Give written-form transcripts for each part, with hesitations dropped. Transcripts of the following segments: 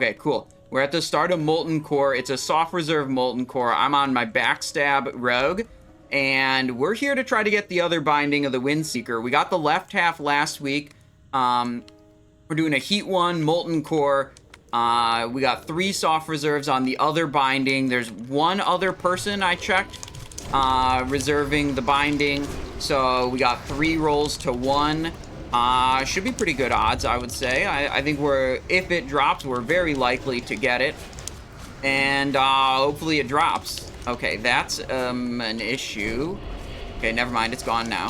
Okay, cool. We're at the start of Molten Core. It's a soft reserve Molten Core. I'm on my backstab rogue, and we're here to try to get the other binding of the Windseeker. We got the left half last week. We're doing a Heat 1 Molten Core. We got 3 soft reserves on the other binding. There's one other person I checked reserving the binding. So we got 3 rolls to 1. Should be pretty good odds, I would say. I think if it drops, we're very likely to get it. And hopefully it drops. Okay, that's an issue. Okay, never mind, it's gone now.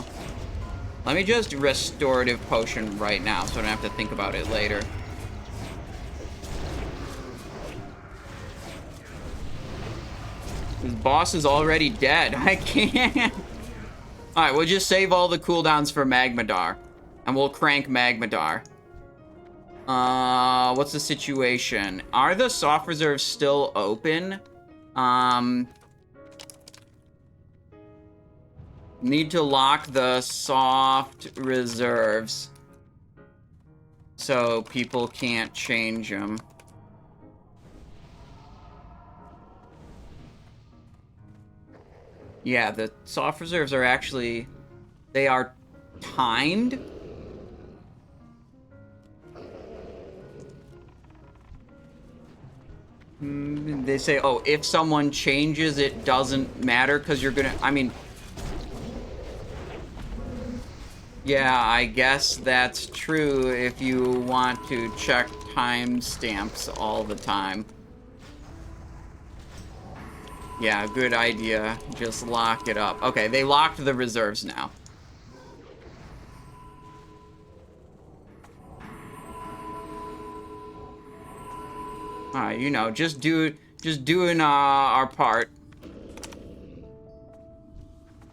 Let me just restorative potion right now so I don't have to think about it later. This boss is already dead. I can't. Alright, we'll just save all the cooldowns for Magmadar. And we'll crank Magmadar. What's the situation? Are the soft reserves still open? Need to lock the soft reserves so people can't change them. Yeah, the soft reserves are actually... They are timed. They say, oh, if someone changes, it doesn't matter because you're gonna... I mean... Yeah, I guess that's true if you want to check timestamps all the time. Yeah, good idea. Just lock it up. Okay, they locked the reserves now. Alright, you know, just doing our part.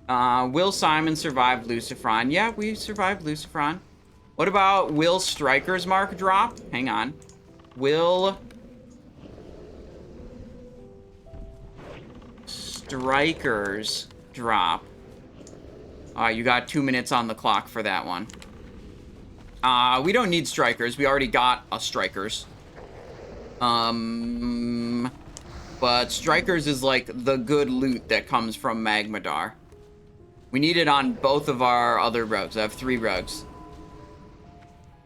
Will Simon survive Lucifron? Yeah, we survived Lucifron. What about will Striker's mark drop? Hang on. Will Strikers drop? You got 2 minutes on the clock for that one. We don't need Strikers. We already got a Strikers. But Strikers is like the good loot that comes from Magmadar. We need it on both of our other rogues. I have 3 rogues.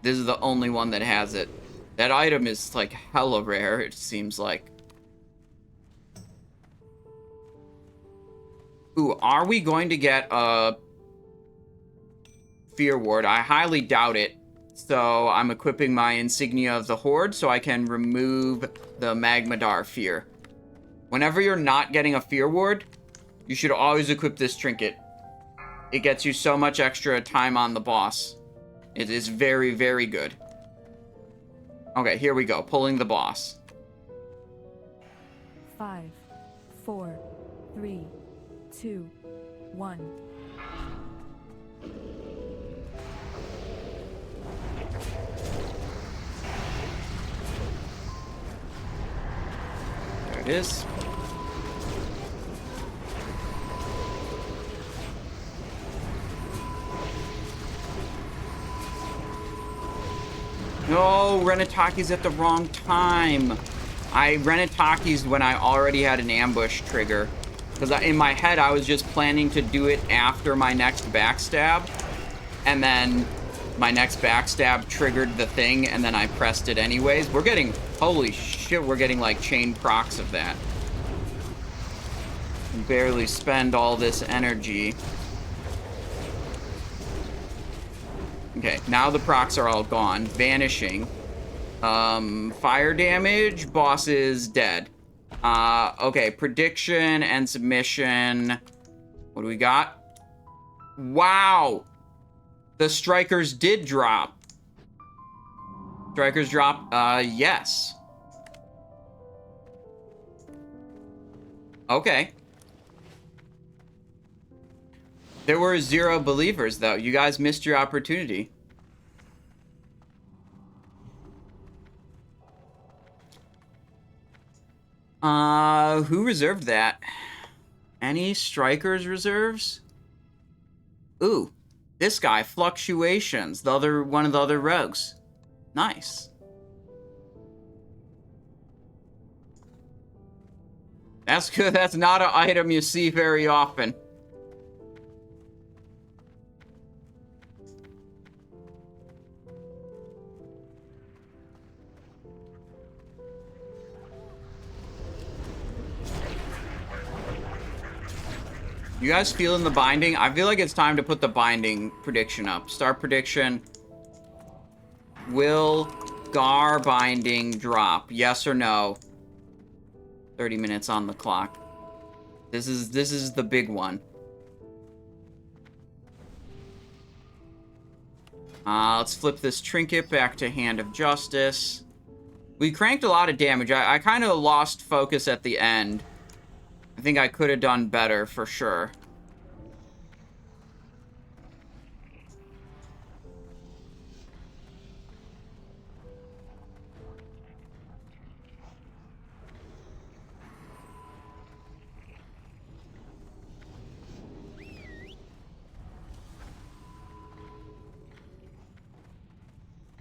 This is the only one that has it. That item is like hella rare, it seems like. Ooh, are we going to get a Fear Ward? I highly doubt it. So I'm equipping my Insignia of the Horde so I can remove the Magmadar Fear. Whenever you're not getting a Fear Ward, you should always equip this trinket. It gets you so much extra time on the boss. It is very, very good. Okay, here we go. Pulling the boss. 5, 4, 3, 2, 1. There it is. No, Renataki's at the wrong time. I Renataki's when I already had an ambush trigger. Because in my head, I was just planning to do it after my next backstab. And then my next backstab triggered the thing, and then I pressed it anyways. We're getting, holy shit, we're getting like chain procs of that. Barely spend all this energy. Okay, now the procs are all gone. Vanishing. Fire damage. Boss is dead. Okay, prediction and submission. What do we got? Wow! The Strikers did drop. Strikers drop, yes. Okay. There were 0 believers, though. You guys missed your opportunity. Who reserved that? Any Strikers reserves? Ooh, this guy, Fluctuations, one of the other rogues. Nice. That's good. That's not an item you see very often. You guys feeling the binding? I feel like it's time to put the binding prediction up. Start prediction. Will Garr binding drop? Yes or no? 30 minutes on the clock. This is the big one. Let's flip this trinket back to Hand of Justice. We cranked a lot of damage. I kind of lost focus at the end. I think I could have done better, for sure.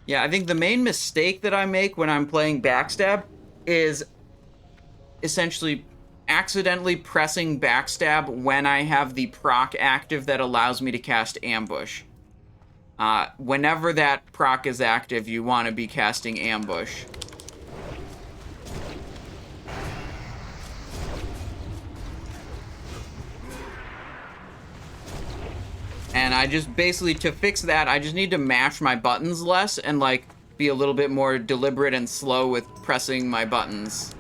Yeah, I think the main mistake that I make when I'm playing Backstab is essentially accidentally pressing Backstab when I have the proc active that allows me to cast Ambush. Whenever that proc is active, you want to be casting Ambush. And I just basically, to fix that, I just need to mash my buttons less and, like, be a little bit more deliberate and slow with pressing my buttons.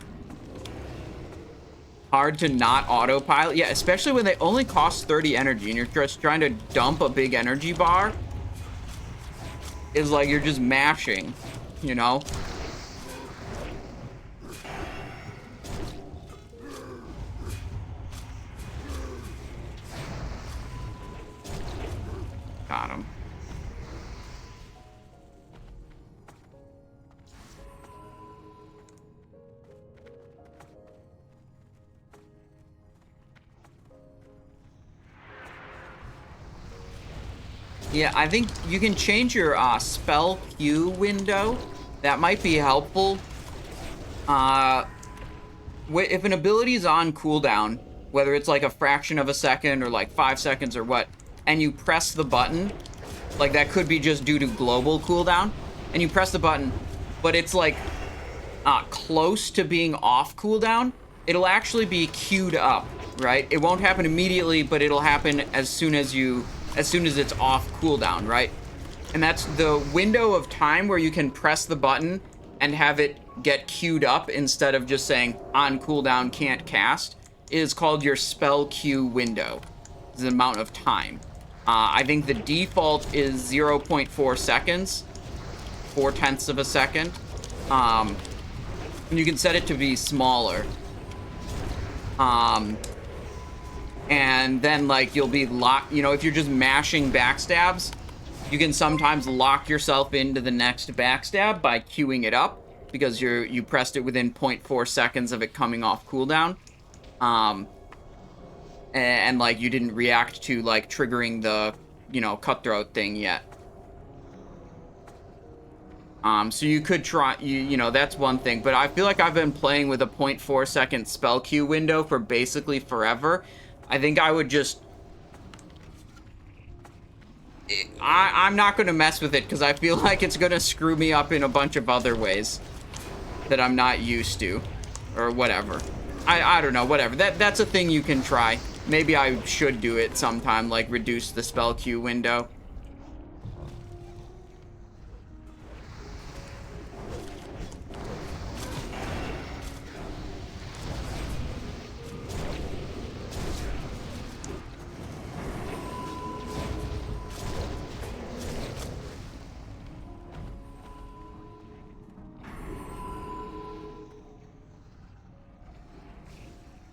Hard to not autopilot. Yeah, especially when they only cost 30 energy and you're just trying to dump a big energy bar. It's like you're just mashing, you know? Got him. Yeah, I think you can change your spell queue window. That might be helpful. If an ability is on cooldown, whether it's like a fraction of a second or like 5 seconds or what, and you press the button, like that could be just due to global cooldown, and you press the button, but it's like close to being off cooldown, it'll actually be queued up, right? It won't happen immediately, but it'll happen as soon as it's off cooldown, right? And that's the window of time where you can press the button and have it get queued up instead of just saying on cooldown can't cast, is called your spell queue window. It's the amount of time. I think the default is 0.4 seconds, 0.4 of a second. And you can set it to be smaller. And then, like, you'll be locked, you know, if you're just mashing backstabs, you can sometimes lock yourself into the next backstab by queuing it up, because you pressed it within 0.4 seconds of it coming off cooldown. And like, you didn't react to, like, triggering the, you know, cutthroat thing yet. So you could try, you know, that's one thing. But I feel like I've been playing with a 0.4 second spell queue window for basically forever. I think I would just... I'm not going to mess with it, because I feel like it's going to screw me up in a bunch of other ways that I'm not used to. Or whatever. I don't know, whatever. That's a thing you can try. Maybe I should do it sometime, like reduce the spell queue window.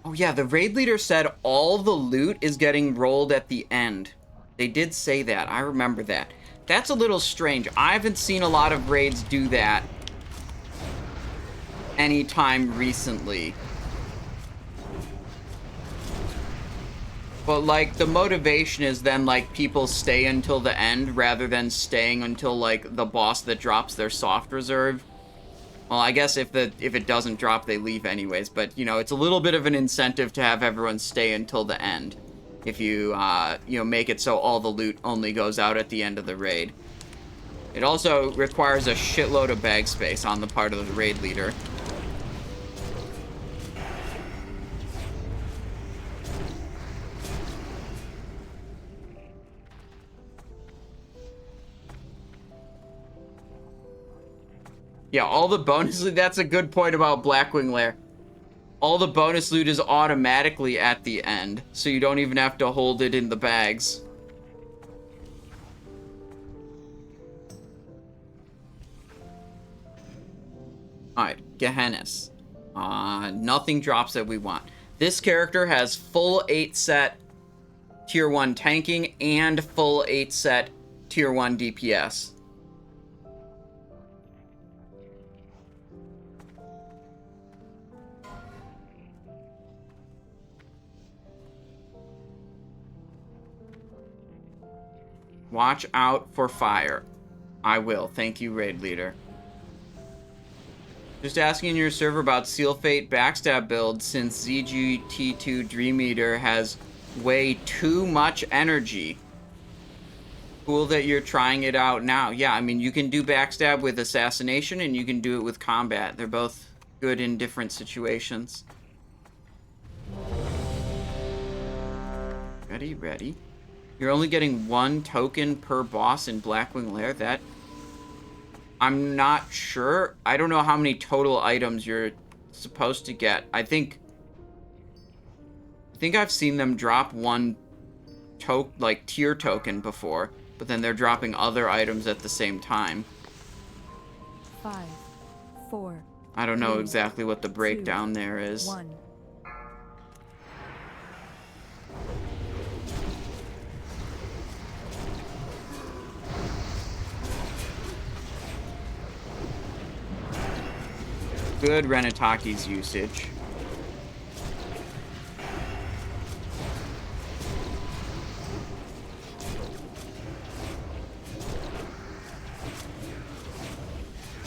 Oh yeah, the raid leader said all the loot is getting rolled at the end. They did say that. I remember that. That's a little strange. I haven't seen a lot of raids do that anytime recently. But, like, the motivation is then, like, people stay until the end rather than staying until, like, the boss that drops their soft reserve Well, I guess if it doesn't drop, they leave anyways. But, you know, it's a little bit of an incentive to have everyone stay until the end. If you, you know, make it so all the loot only goes out at the end of the raid. It also requires a shitload of bag space on the part of the raid leader. Yeah, all the bonus loot, that's a good point about Blackwing Lair. All the bonus loot is automatically at the end, so you don't even have to hold it in the bags. Alright, Gehennas. Nothing drops that we want. This character has full 8 set tier 1 tanking and full 8 set tier 1 DPS. Watch out for fire. I will. Thank you, raid leader. Just asking your server about Seal Fate backstab build since ZGT2 Dream Eater has way too much energy. Cool that you're trying it out now. Yeah, I mean, you can do backstab with assassination and you can do it with combat. They're both good in different situations. Ready, ready. You're only getting 1 token per boss in Blackwing Lair. That... I'm not sure. I don't know how many total items you're supposed to get. I think I've seen them drop 1 tier token before, but then they're dropping other items at the same time. 5, 4. I don't know exactly what the breakdown there is. 1. Good Renataki's usage.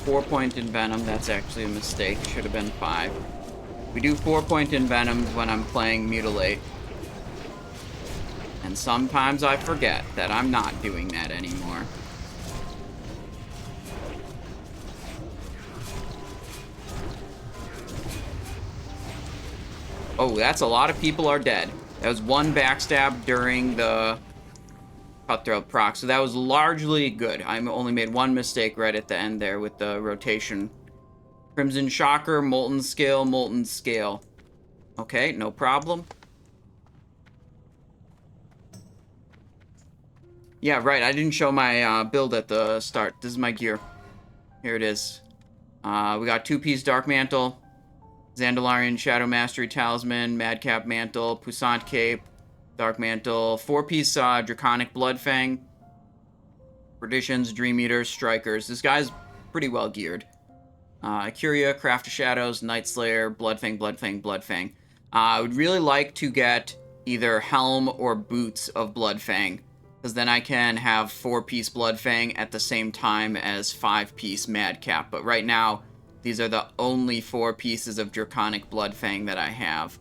Four-point in Venom, that's actually a mistake. Should have been 5. We do 4-point in Venom when I'm playing Mutilate. And sometimes I forget that I'm not doing that anymore. Oh, that's a lot of people are dead. That was 1 backstab during the Cutthroat proc, so that was largely good. I only made 1 mistake right at the end there with the rotation. Crimson Shocker, Molten Scale, Molten Scale. Okay, no problem. Yeah, right, I didn't show my build at the start. This is my gear. Here it is. We got 2-piece Dark Mantle, Zandalarian Shadow Mastery Talisman, Madcap Mantle, Puissant Cape, Dark Mantle, 4-piece Draconic Bloodfang, Perditions, Dream Eaters, Strikers. This guy's pretty well geared. Curia, Craft of Shadows, Night Slayer, Bloodfang, Bloodfang, Bloodfang. I would really like to get either Helm or Boots of Bloodfang, because then I can have 4-piece Bloodfang at the same time as 5-piece Madcap. But right now, these are the only 4 pieces of Draconic Bloodfang that I have.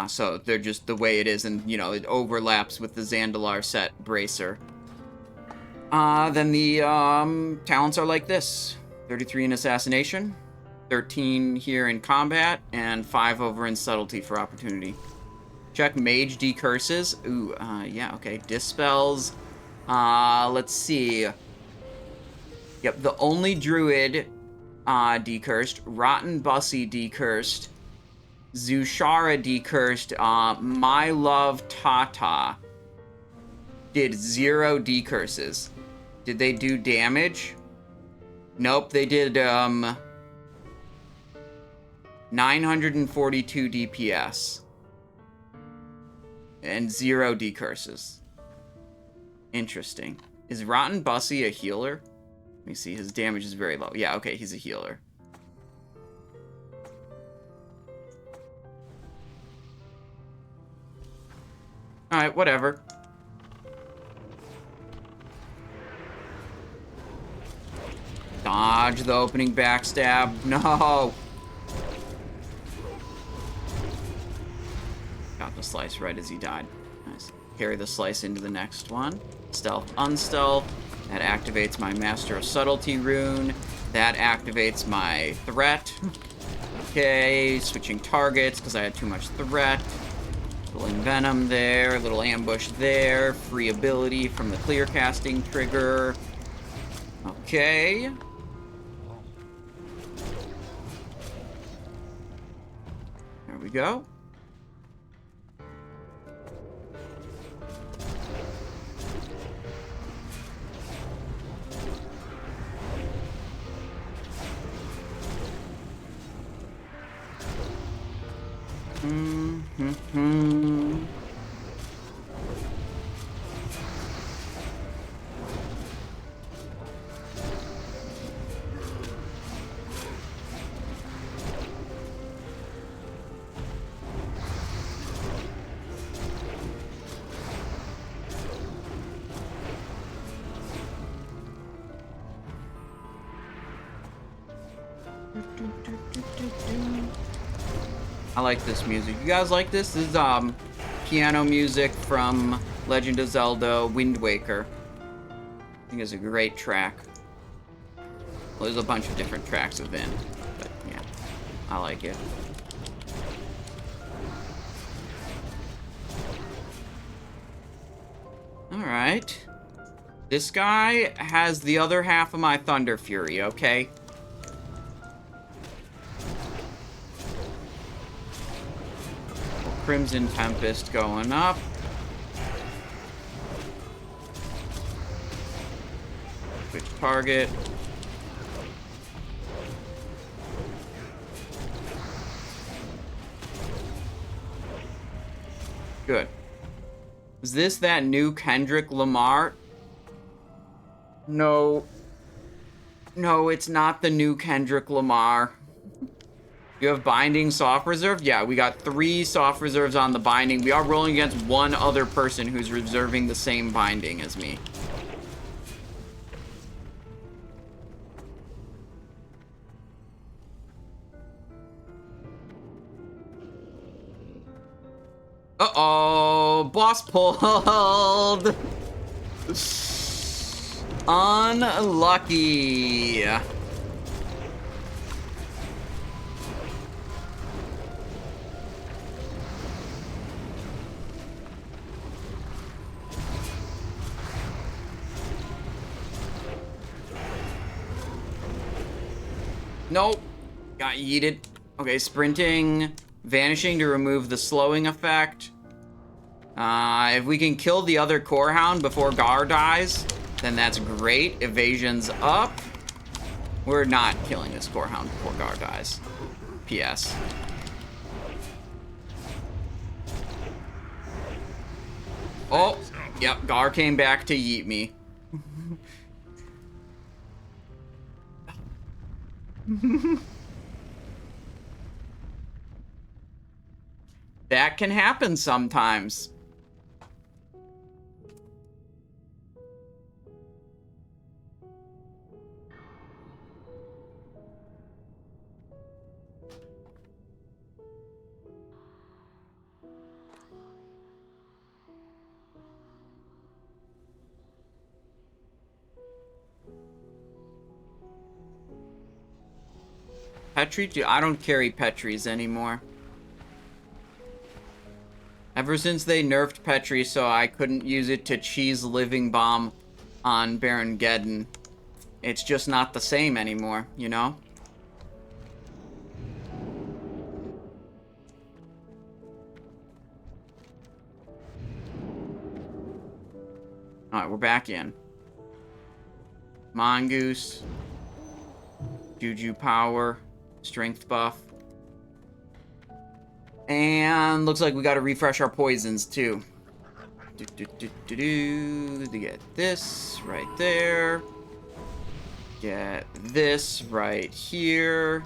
So they're just the way it is, and, you know, it overlaps with the Zandalar set Bracer. Then the talents are like this. 33 in Assassination, 13 here in Combat, and 5 over in Subtlety for Opportunity. Check Mage Decurses. Ooh, yeah, okay. Dispels. Let's see. Yep, the only Druid decursed. Rotten Bussy decursed. Zushara decursed. My Love Tata did 0 decurses. Did they do damage? Nope, they did 942 DPS. And 0 decurses. Interesting. Is Rotten Bussy a healer? Let me see, his damage is very low. Yeah, okay, he's a healer. Alright, whatever. Dodge the opening backstab. No! Got the slice right as he died. Nice. Carry the slice into the next one. Stealth, unstealth. That activates my Master of Subtlety rune. That activates my threat. Okay, switching targets because I had too much threat. Little Envenom there, little ambush there. Free ability from the clear casting trigger. Okay. There we go. I like this music. You guys like this? This is piano music from Legend of Zelda Wind Waker. I think it's a great track. Well, there's a bunch of different tracks within, but yeah, I like it. Alright. This guy has the other half of my Thunder Fury, okay? Crimson Tempest going up. Switch target. Good. Is this that new Kendrick Lamar? No. No, it's not the new Kendrick Lamar. You have Binding Soft Reserve? Yeah, we got 3 Soft Reserves on the Binding. We are rolling against one other person who's reserving the same Binding as me. Uh-oh, boss pulled. Unlucky. Nope. Got yeeted. Okay, sprinting, vanishing to remove the slowing effect. If we can kill the other Core Hound before Garr dies, then that's great. Evasion's up. We're not killing this Core Hound before Garr dies. P.S. Oh, yep, Garr came back to yeet me. That can happen sometimes. Petri? I don't carry Petris anymore. Ever since they nerfed Petri so I couldn't use it to cheese Living Bomb on Baron Geddon, it's just not the same anymore, you know? Alright, we're back in. Mongoose. Juju power. Strength buff. And looks like we gotta refresh our poisons too. To get this right there. Get this right here.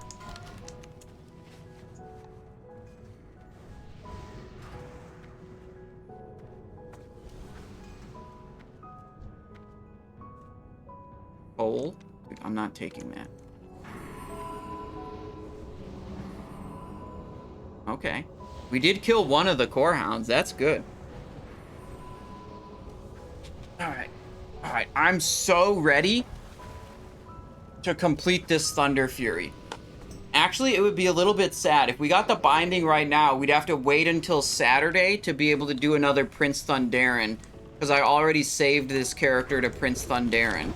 Hole. I'm not taking that. Okay. We did kill one of the core hounds. That's good. Alright. Alright. I'm so ready to complete this Thunder Fury. Actually, it would be a little bit sad. If we got the binding right now, we'd have to wait until Saturday to be able to do another Prince Thundarin, because I already saved this character to Prince Thundarin.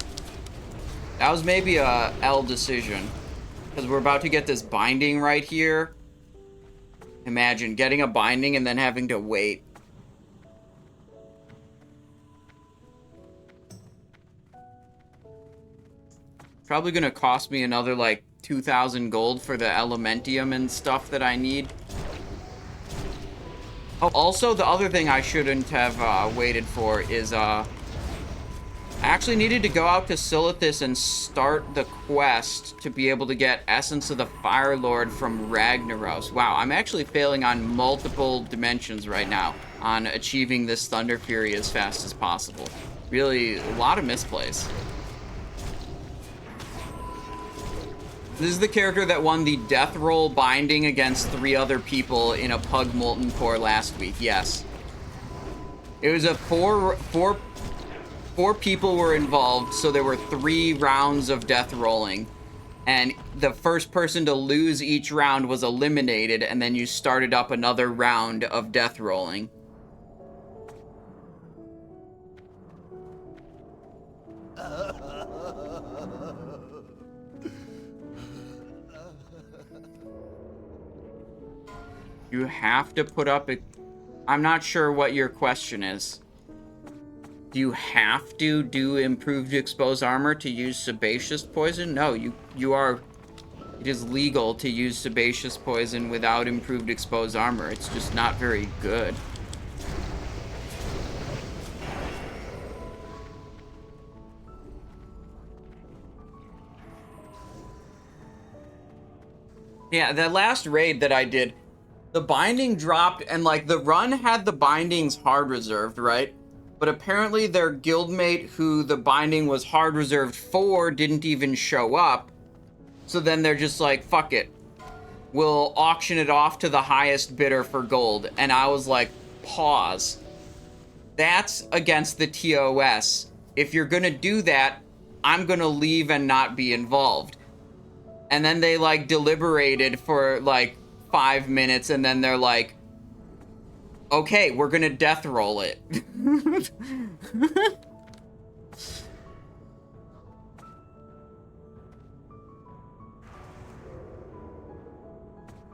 That was maybe a L decision, because we're about to get this binding right here. Imagine getting a binding and then having to wait. Probably gonna cost me another, like, 2,000 gold for the Elementium and stuff that I need. Oh, also, the other thing I shouldn't have waited for is, I actually needed to go out to Silithus and start the quest to be able to get Essence of the Fire Lord from Ragnaros. Wow, I'm actually failing on multiple dimensions right now on achieving this Thunder Fury as fast as possible. Really, a lot of misplays. This is the character that won the death roll binding against 3 other people in a Pug Molten Core last week, yes. It was a four people were involved, so there were 3 rounds of death rolling. And the first person to lose each round was eliminated, and then you started up another round of death rolling. You have to put up a... I'm not sure what your question is. Do you have to do improved exposed armor to use sebaceous poison? No, you are... It is legal to use sebaceous poison without improved exposed armor. It's just not very good. Yeah, that last raid that I did, the binding dropped, and, like, the run had the bindings hard reserved, right? But apparently their guildmate who the binding was hard reserved for didn't even show up. So then they're just like, fuck it. We'll auction it off to the highest bidder for gold. And I was like, pause. That's against the TOS. If you're gonna do that, I'm gonna leave and not be involved. And then they, like, deliberated for, like, 5 minutes, and then they're like, okay, we're gonna death roll it.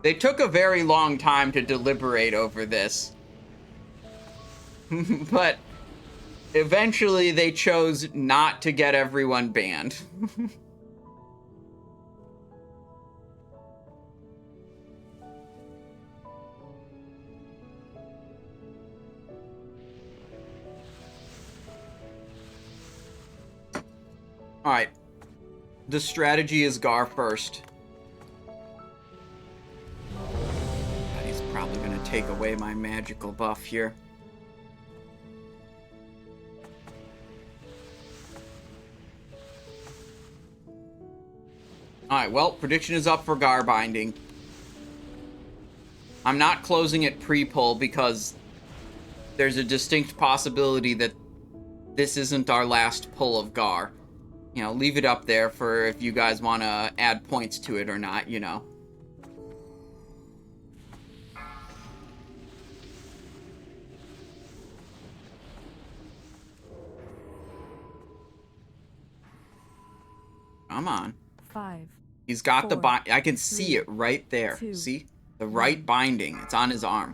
They took a very long time to deliberate over this. But eventually they chose not to get everyone banned. Alright. The strategy is Garr first. He's probably going to take away my magical buff here. Alright, well, prediction is up for Garr binding. I'm not closing it pre-pull because there's a distinct possibility that this isn't our last pull of Garr. You know, leave it up there for if you guys want to add points to it or not, you know. Come on. 5. He's got 4, the bind. I can see 3, it right there. 2, See? The right binding. It's on his arm.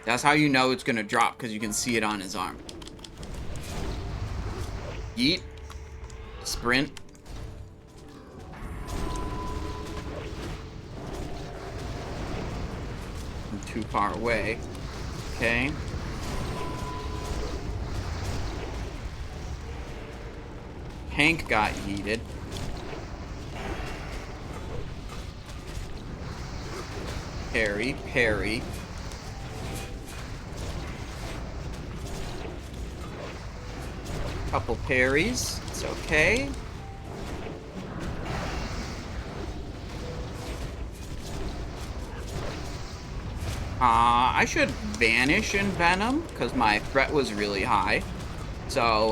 That's how you know it's going to drop, because you can see it on his arm. Yeet. Sprint. I'm too far away. Okay. Hank got yeeted. Parry, parry. Couple parries. It's okay. I should Vanish and Venom, because my threat was really high. So,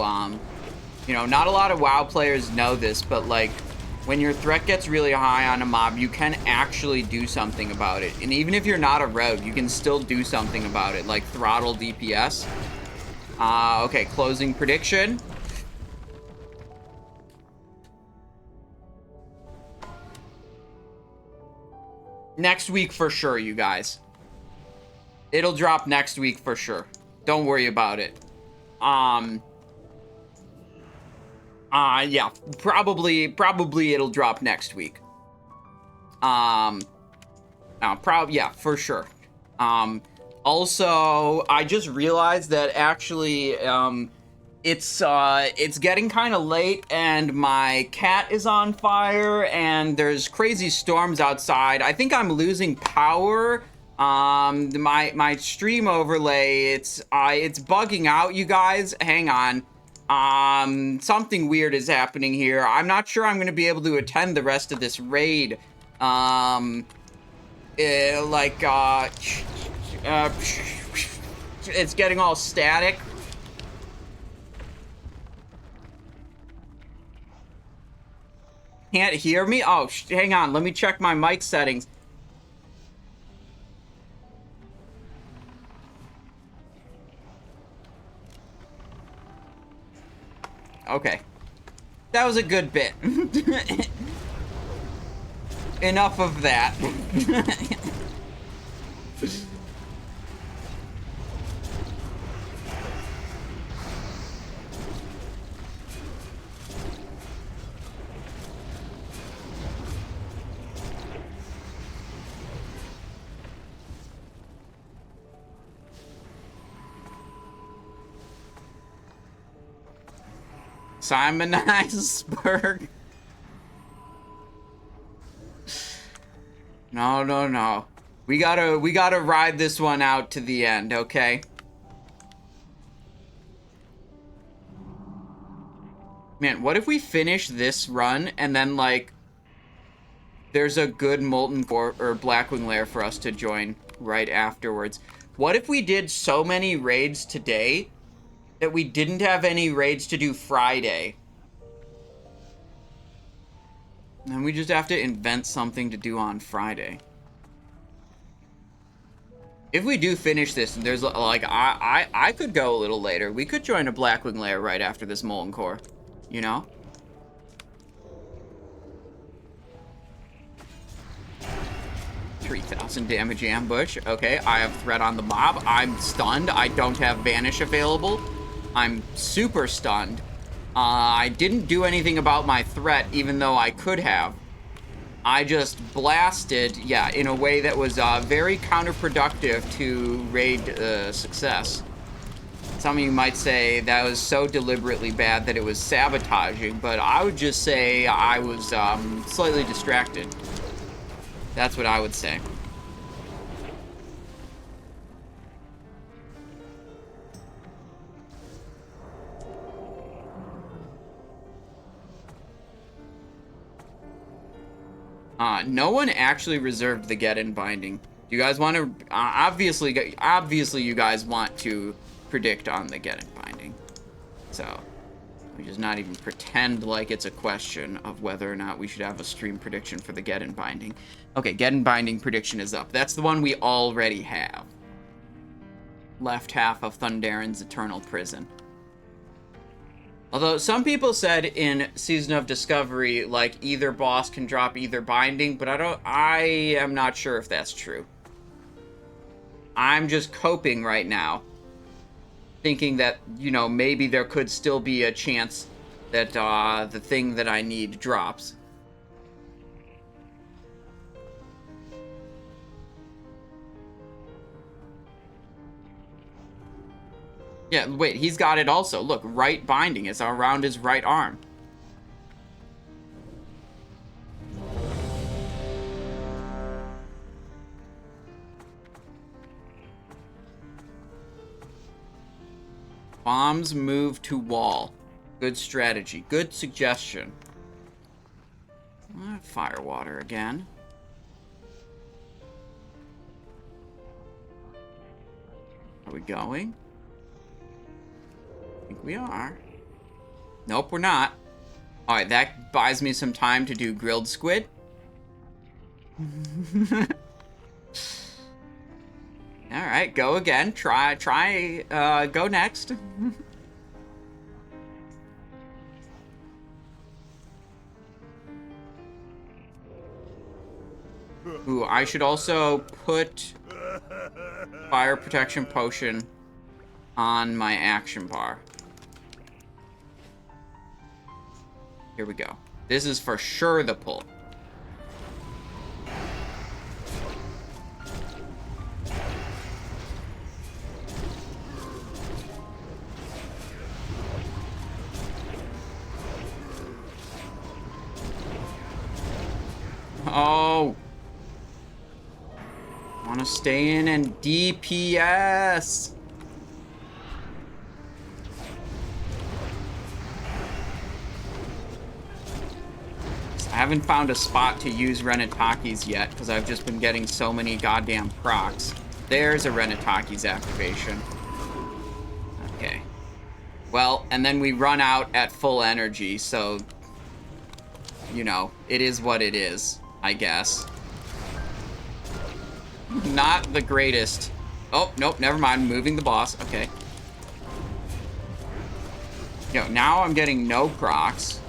you know, not a lot of WoW players know this, but, like, when your threat gets really high on a mob, you can actually do something about it. And even if you're not a rogue, you can still do something about it, like throttle DPS. Okay, closing prediction. Next week for sure, you guys. It'll drop next week for sure. Don't worry about it. Yeah, probably it'll drop next week. Yeah, for sure. Also, I just realized that actually, it's getting kind of late and my cat is on fire and there's crazy storms outside. I think I'm losing power. My stream overlay, it's bugging out, you guys. Hang on. Something weird is happening here. I'm not sure I'm going to be able to attend the rest of this raid. It's getting all static. Can't hear me? Oh, hang on. Let me check my mic settings. Okay. That was a good bit. Enough of that. Simon Iceberg. No. We gotta ride this one out to the end, okay? Man, what if we finish this run and then, like, there's a good Molten Core or Blackwing Lair for us to join right afterwards? What if we did so many raids today that we didn't have any raids to do Friday? And we just have to invent something to do on Friday. If we do finish this, and there's, like, I could go a little later. We could join a Blackwing Lair right after this Molten Core, you know? $3,000 damage ambush. Okay, I have threat on the mob. I'm stunned. I don't have Vanish available. I'm super stunned. I didn't do anything about my threat, even though I could have. I just blasted, yeah, in a way that was very counterproductive to raid success. Some of you might say that was so deliberately bad that it was sabotaging, but I would just say I was slightly distracted. That's what I would say. No one actually reserved the Geddon binding. Do you guys want to... obviously you guys want to predict on the Geddon binding. So, we just not even pretend like it's a question of whether or not we should have a stream prediction for the Geddon binding. Okay, Geddon binding prediction is up. That's the one we already have. Left half of Thundaron's Eternal Prison. Although some people said in Season of Discovery, like, either boss can drop either binding, but I am not sure if that's true. I'm just coping right now, thinking that, you know, maybe there could still be a chance that the thing that I need drops. Yeah, wait, he's got it also. Look, right binding is around his right arm. Bombs move to wall. Good strategy. Good suggestion. Fire water again. Are we going? I think we are. Nope, we're not. Alright, that buys me some time to do grilled squid. Alright, go again. Try, go next. Ooh, I should also put fire protection potion on my action bar. Here we go. This is for sure the pull. Oh. I want to stay in and DPS. I haven't found a spot to use Renataki's yet because I've just been getting so many goddamn procs. There's a Renataki's activation. Okay. Well, and then we run out at full energy, so, you know, it is what it is, I guess. Not the greatest. Oh, nope, never mind. Moving the boss. Okay. Yo, now I'm getting no procs.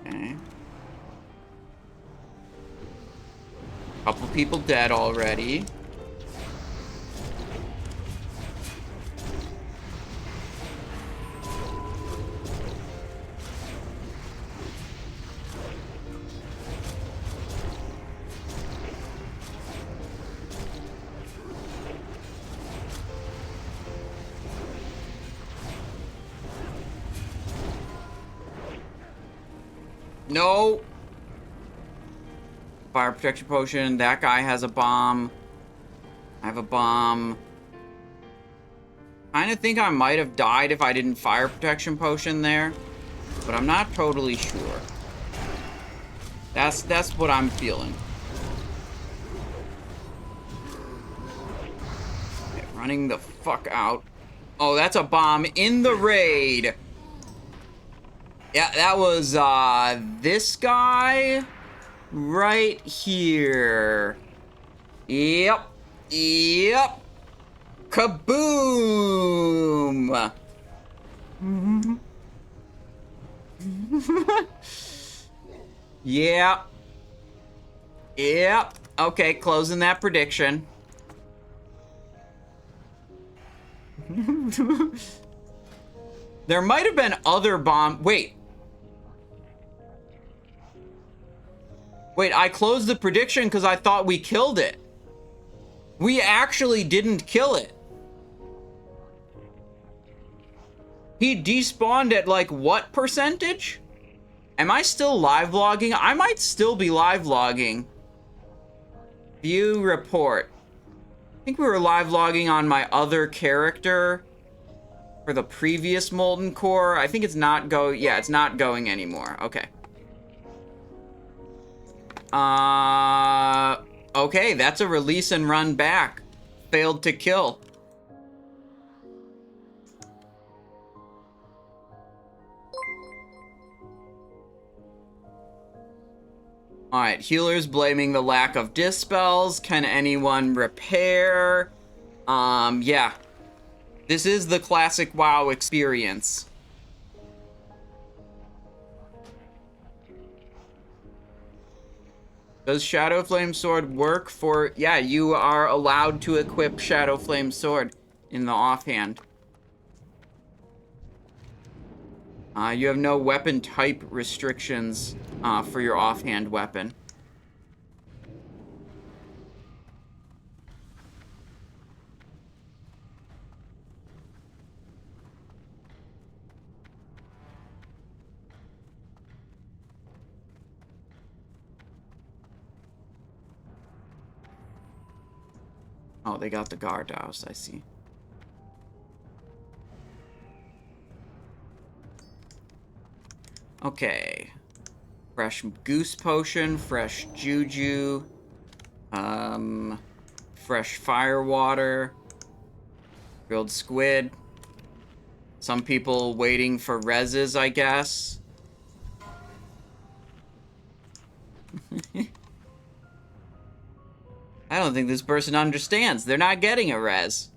Okay. Couple people dead already. No. Fire protection potion. That guy has a bomb. I have a bomb. Kind of think I might have died if I didn't fire protection potion there, but I'm not totally sure. That's what I'm feeling. Okay, running the fuck out. Oh, that's a bomb in the raid. Yeah, that was, this guy right here. Yep. Yep. Kaboom! Yeah. Yep. Okay, closing that prediction. There might have been other bomb. Wait, I closed the prediction because I thought we killed it. We actually didn't kill it. He despawned at like what percentage? Am I still live logging? I might still be live logging. View report. I think we were live logging on my other character for the previous Molten Core. I think it's not yeah, it's not going anymore. Okay. Okay, that's a release and run back. Failed to kill. Alright, healers blaming the lack of dispels. Can anyone repair? Yeah. This is the classic WoW experience. Does Shadow Flame Sword work for... Yeah, you are allowed to equip Shadow Flame Sword in the offhand. You have no weapon type restrictions for your offhand weapon. Oh, they got the Garr doused, I see. Okay. Fresh goose potion, fresh juju, fresh fire water, grilled squid. Some people waiting for reses, I guess. I don't think this person understands. They're not getting a res.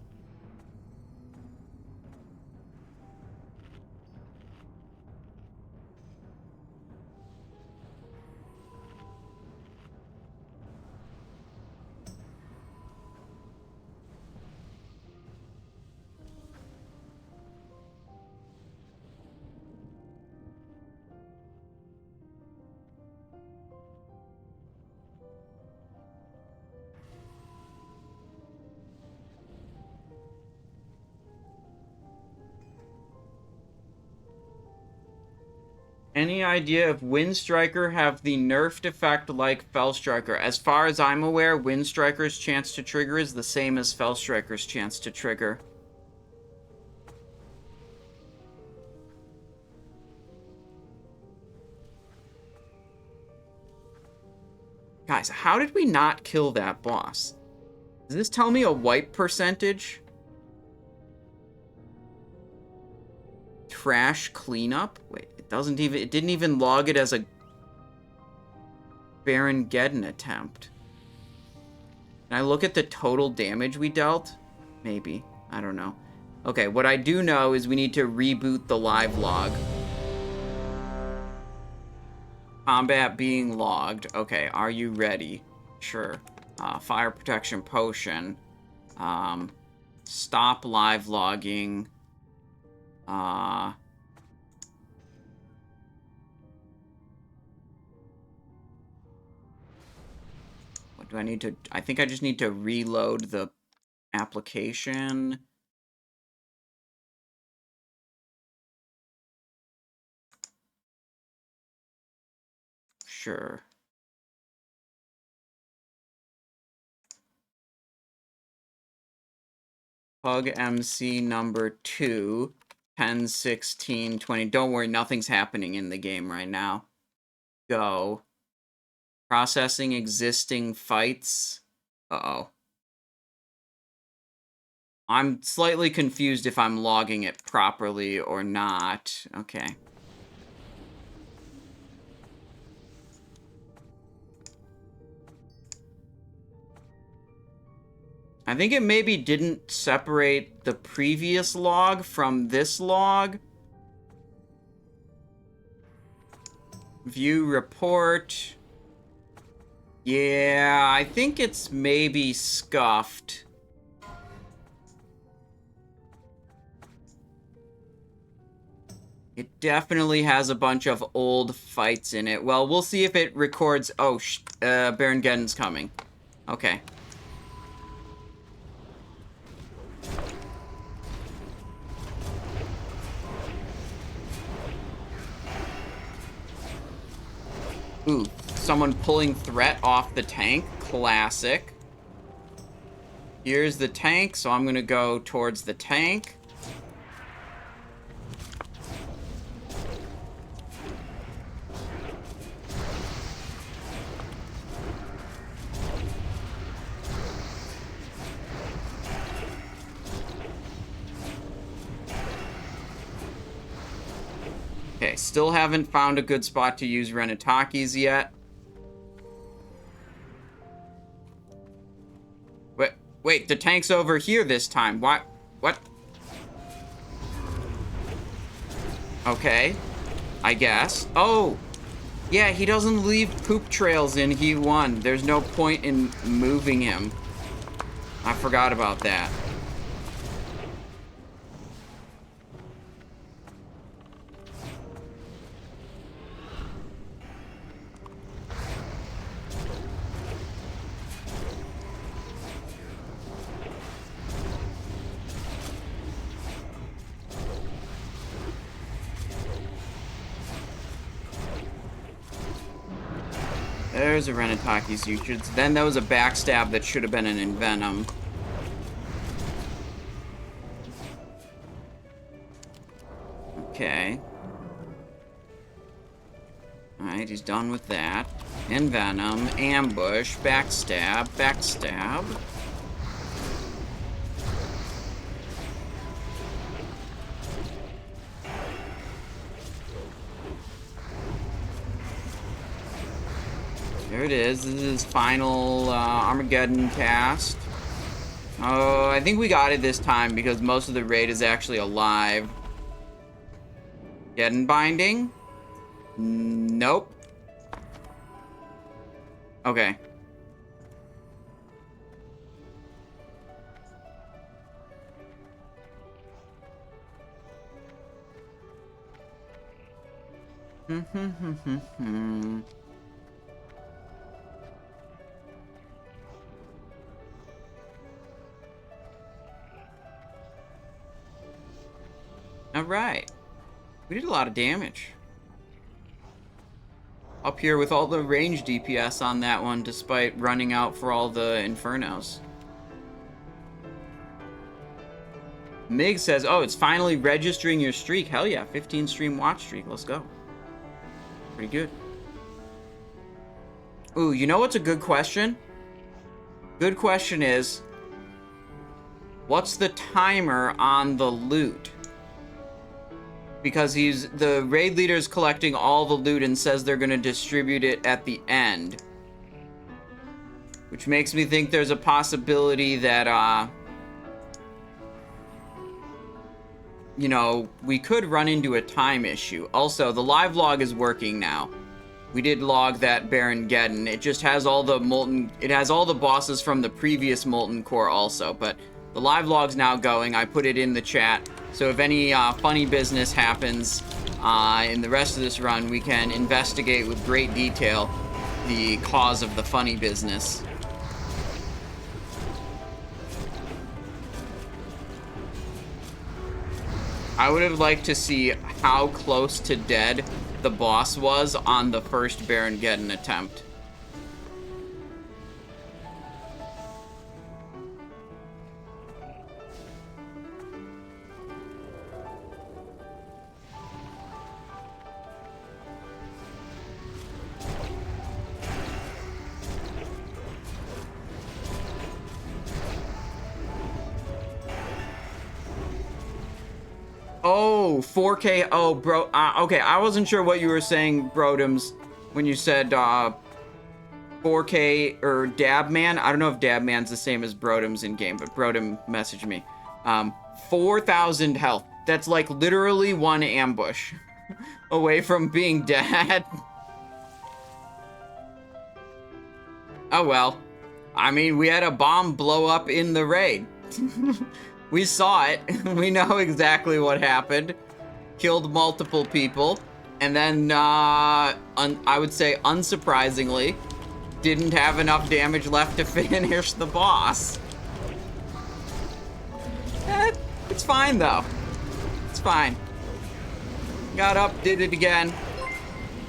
Any idea if Wind Striker have the nerfed effect like Fell Striker? As far as I'm aware, Wind Striker's chance to trigger is the same as Fell Striker's chance to trigger. Guys, how did we not kill that boss? Does this tell me a wipe percentage? Trash cleanup? Wait, it didn't even log it as a Baron Geddon attempt. Can I look at the total damage we dealt? Maybe. I don't know. Okay, what I do know is we need to reboot the live log. Combat being logged. Okay, are you ready? Sure. Fire protection potion. Stop live logging. What do I need to... I think I just need to reload the application. Sure. Pug MC number 2, 10, 16, 20. Don't worry, nothing's happening in the game right now. Go. Processing existing fights. Uh-oh. I'm slightly confused if I'm logging it properly or not. Okay. I think it maybe didn't separate the previous log from this log. View report. Yeah, I think it's maybe scuffed. It definitely has a bunch of old fights in it. Well, we'll see if it records... Oh, Baron Geddon's coming. Okay. Ooh, someone pulling threat off the tank. Classic. Here's the tank, so I'm gonna go towards the tank. Okay, still haven't found a good spot to use Renatakis yet. Wait, the tank's over here this time. What? Okay, I guess. Oh, yeah, he doesn't leave poop trails in He 1. There's no point in moving him. I forgot about that. There's a Renataki's usage. Then there was a backstab that should have been an Envenom. Okay. Alright, he's done with that. Envenom, ambush, backstab, backstab. There it is. This is his final Armageddon cast. Oh, I think we got it this time because most of the raid is actually alive. Geddon binding? Nope. Okay. All right. We did a lot of damage. Up here with all the range DPS on that one, despite running out for all the Infernos. Mig says, oh, it's finally registering your streak. Hell yeah, 15 stream watch streak. Let's go. Pretty good. Ooh, you know what's a good question? Good question is, what's the timer on the loot? Because the raid leader is collecting all the loot and says they're going to distribute it at the end. Which makes me think there's a possibility that, you know, we could run into a time issue. Also, the live log is working now. We did log that Baron Geddon. It just has all the bosses from the previous Molten Core also, but the live log's now going. I put it in the chat. So if any funny business happens in the rest of this run, we can investigate with great detail the cause of the funny business. I would have liked to see how close to dead the boss was on the first Baron Geddon attempt. Oh, 4K. Oh, bro. Okay, I wasn't sure what you were saying, Brodems, when you said 4K or Dabman. I don't know if Dabman's the same as Brodems in game, but Brodem messaged me. 4,000 health. That's like literally one ambush away from being dead. Oh well. I mean, we had a bomb blow up in the raid. We saw it. We know exactly what happened. Killed multiple people. And then, I would say, unsurprisingly, didn't have enough damage left to finish the boss. It's fine, though. It's fine. Got up, did it again.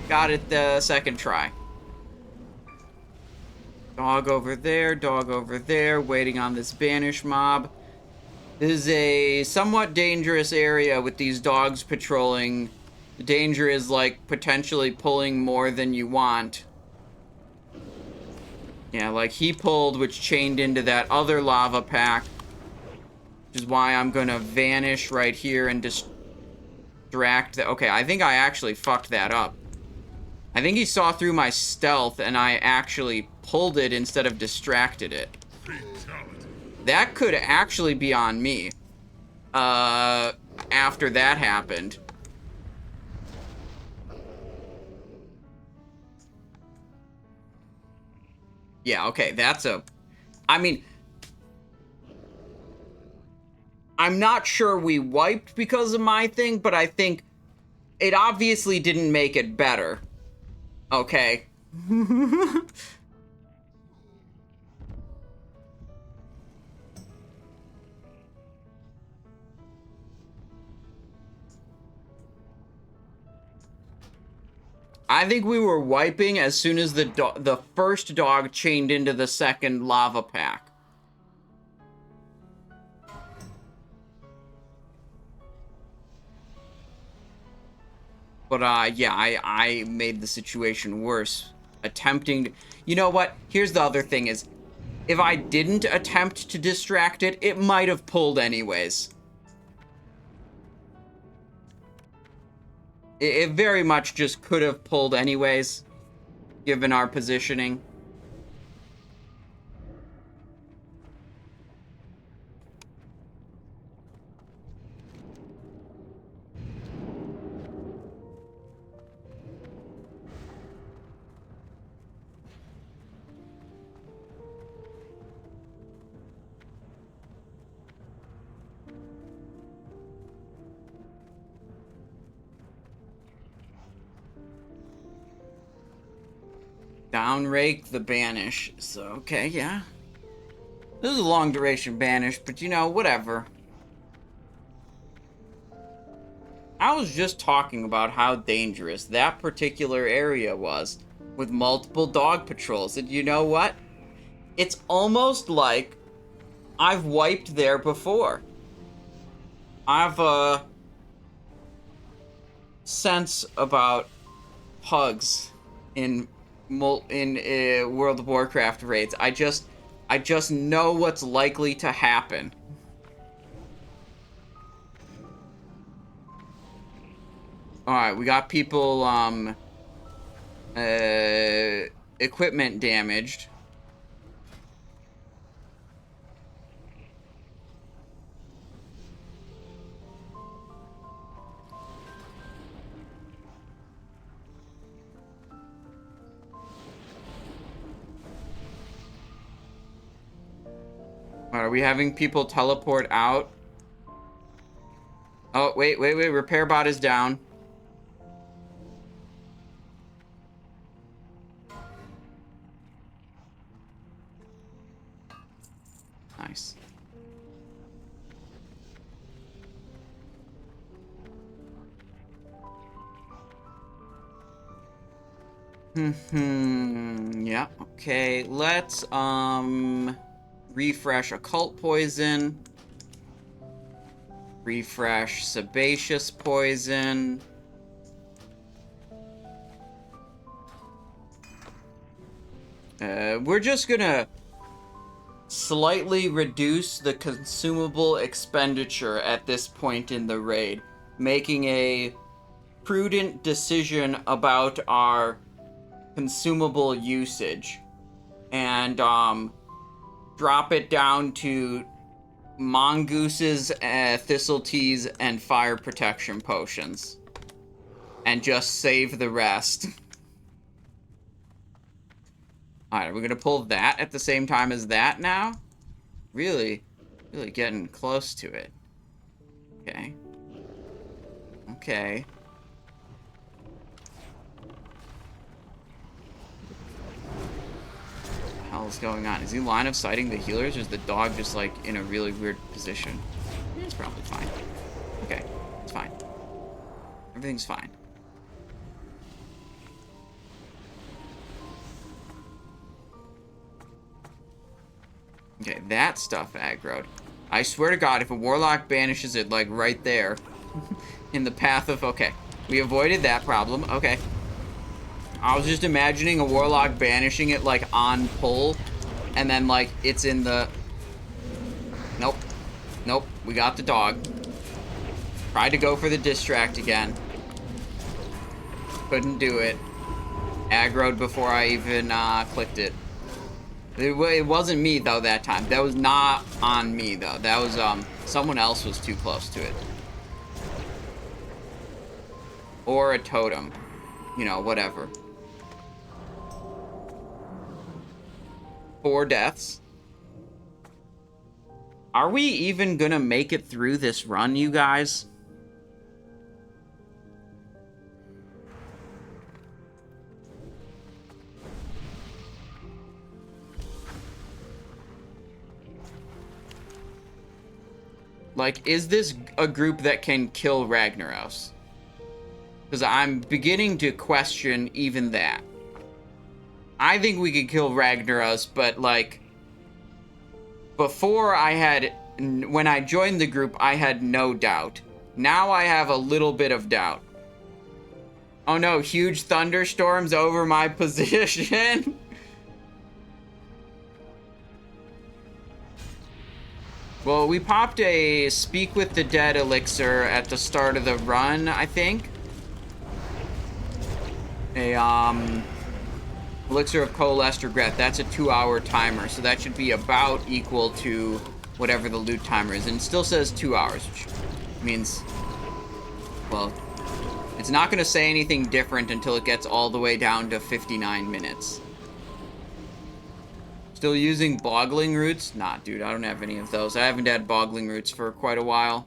Got it the second try. Dog over there, waiting on this banish mob. This is a somewhat dangerous area with these dogs patrolling. The danger is, like, potentially pulling more than you want. Yeah, like, he pulled, which chained into that other lava pack. Which is why I'm gonna vanish right here and distract the... Okay, I think I actually fucked that up. I think he saw through my stealth, and I actually pulled it instead of distracted it. That could actually be on me. After that happened. Yeah, okay, that's a... I mean... I'm not sure we wiped because of my thing, but I think it obviously didn't make it better. Okay. I think we were wiping as soon as the first dog chained into the second lava pack. But, yeah, I made the situation worse. Attempting to... You know what? Here's the other thing is, if I didn't attempt to distract it, it might have pulled anyways. It very much just could have pulled anyways, given our positioning. Downrake the banish. So, okay, yeah. This is a long duration banish, but you know, whatever. I was just talking about how dangerous that particular area was with multiple dog patrols. And you know what? It's almost like I've wiped there before. I've a sense about hugs in World of Warcraft raids. I just know what's likely to happen. Alright, we got people, equipment damaged. Are we having people teleport out? Oh, wait. Repair bot is down. Nice. Yeah, okay. Let's, refresh Occult Poison. Refresh Sebaceous Poison. We're just gonna slightly reduce the consumable expenditure at this point in the raid, making a prudent decision about our consumable usage, and drop it down to mongooses, thistle teas, and fire protection potions, and just save the rest. Alright, we're gonna pull that at the same time as that now? Really getting close to it. Okay. Okay. What the hell is going on? Is he line of sighting the healers, or is the dog just, like, in a really weird position? It's probably fine. Okay, it's fine. Everything's fine. Okay, that stuff aggroed. I swear to God, if a warlock banishes it, like, right there, in the path of... Okay, we avoided that problem. Okay. I was just imagining a warlock banishing it, like, on pull, and then, like, it's in the... Nope. Nope, we got the dog. Tried to go for the distract again. Couldn't do it. Aggroed before I even, clicked it. It wasn't me, though, that time. That was not on me, though. That was, someone else was too close to it. Or a totem. You know, whatever. 4 deaths. Are we even gonna make it through this run, you guys? Like, is this a group that can kill Ragnaros? Because I'm beginning to question even that. I think we could kill Ragnaros, but, like, before I had... When I joined the group, I had no doubt. Now I have a little bit of doubt. Oh no, huge thunderstorms over my position. Well, we popped a Speak with the Dead elixir at the start of the run, I think. A, Elixir of Coalesced Regret. That's a 2-hour timer, so that should be about equal to whatever the loot timer is. And it still says 2 hours, which means, well, it's not going to say anything different until it gets all the way down to 59 minutes. Still using boggling roots? Nah, dude, I don't have any of those. I haven't had boggling roots for quite a while.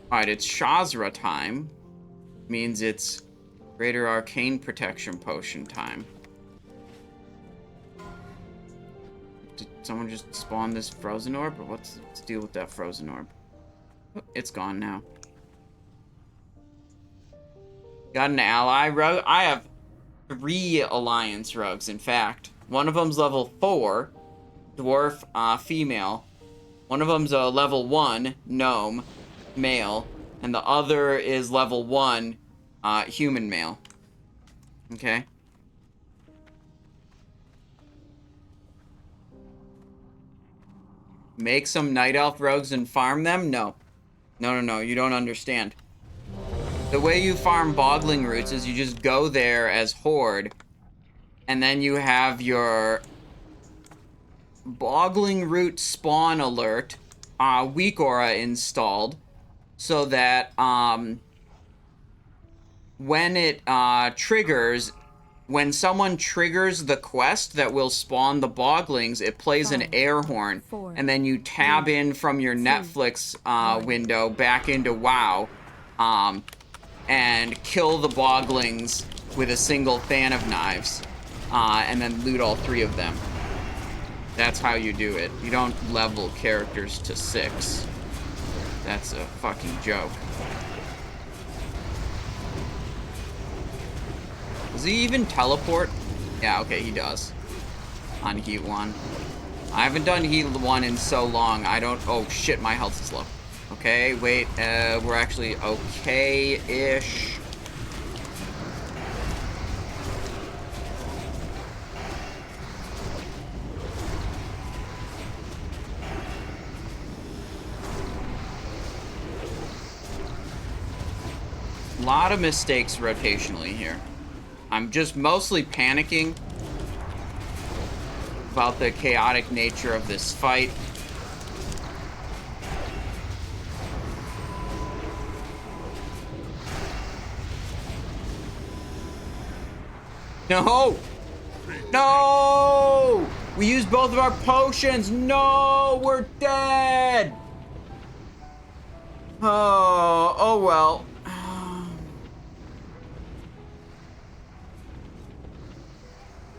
Alright, it's Shazzrah time. Means it's Greater Arcane Protection Potion time. Did someone just spawn this frozen orb? Or let's deal with that frozen orb. Oh, it's gone now. Got an ally rogue? I have 3 alliance rogues, in fact. One of them's level 4, dwarf, female. One of them's a level 1, gnome, male. And the other is level 1, human male. Okay. Make some night elf rogues and farm them? No. No, you don't understand. The way you farm boggling roots is you just go there as horde, and then you have your boggling root spawn alert, weak aura installed, so that when it triggers, when someone triggers the quest that will spawn the bogglings, it plays an air horn, and then you tab in from your Netflix window back into WoW, and kill the bogglings with a single fan of knives, and then loot all 3 of them. That's how you do it. You don't level characters to 6. That's a fucking joke. Does he even teleport? Yeah, okay, he does. On Heat 1. I haven't done Heat 1 in so long. I don't... Oh, shit, my health is low. Okay, wait, we're actually okay-ish. A lot of mistakes rotationally here. I'm just mostly panicking about the chaotic nature of this fight. No! No! We used both of our potions! No! We're dead! Oh well.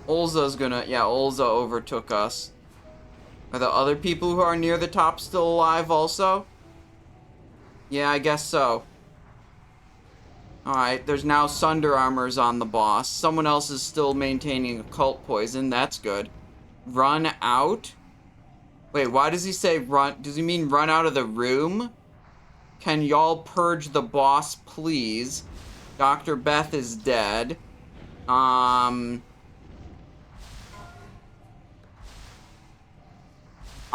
Ulza's gonna... Yeah, Ulza overtook us. Are the other people who are near the top still alive also? Yeah, I guess so. Alright, there's now Sunder Armors on the boss. Someone else is still maintaining occult poison. That's good. Run out? Wait, why does he say run? Does he mean run out of the room? Can y'all purge the boss, please? Dr. Beth is dead.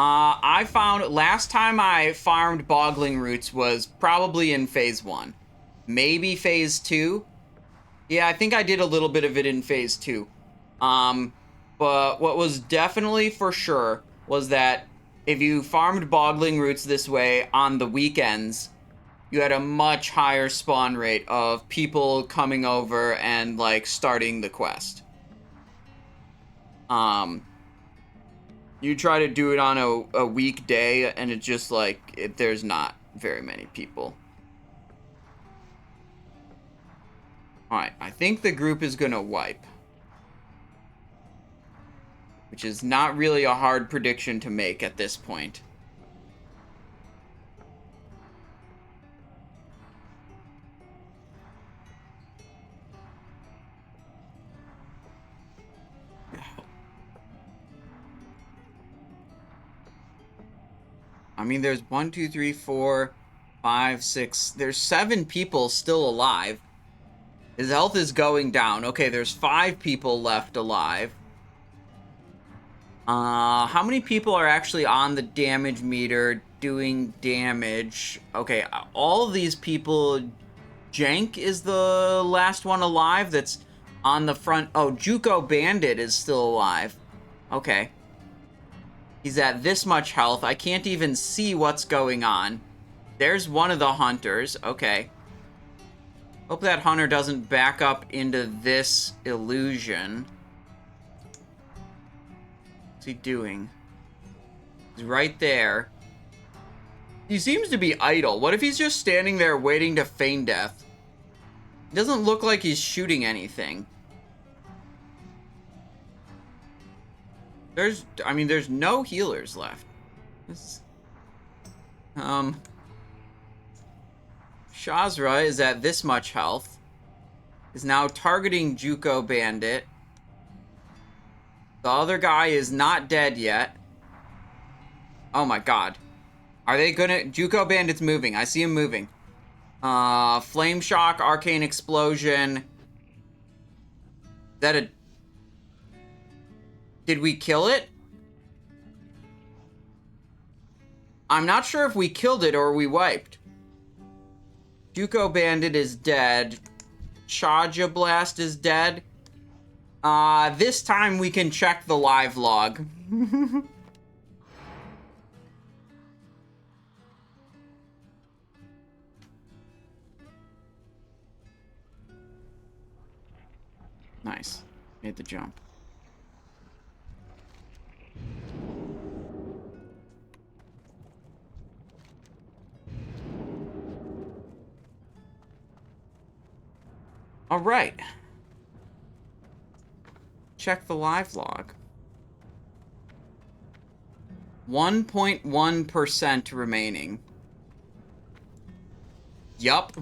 I found... Last time I farmed boggling roots was probably in phase 1. Maybe phase 2. Yeah, I think I did a little bit of it in phase 2. But what was definitely for sure was that if you farmed boggling roots this way on the weekends, you had a much higher spawn rate of people coming over and, like, starting the quest. You try to do it on a weekday, and it's just, like, there's not very many people. Alright, I think the group is gonna wipe. Which is not really a hard prediction to make at this point. I mean, there's 1, 2, 3, 4, 5, 6. There's 7 people still alive. His health is going down. Okay, there's 5 people left alive. How many people are actually on the damage meter doing damage? Okay, all of these people... Jank is the last one alive that's on the front. Oh, Juco Bandit is still alive. Okay. He's at this much health. I can't even see what's going on. There's one of the hunters. Okay. Hope that hunter doesn't back up into this illusion. What's he doing? He's right there. He seems to be idle. What if he's just standing there waiting to feign death? It doesn't look like he's shooting anything. There's no healers left. Shazzrah is at this much health. Is now targeting Juco Bandit. The other guy is not dead yet. Oh my god. Are they gonna... Juco Bandit's moving. I see him moving. Flame Shock, Arcane Explosion. Is that a... Did we kill it? I'm not sure if we killed it or we wiped. Juco Bandit is dead. Chaja Blast is dead. This time we can check the live log. Nice. Made the jump. All right. Check the live log. 1.1% remaining. Yup.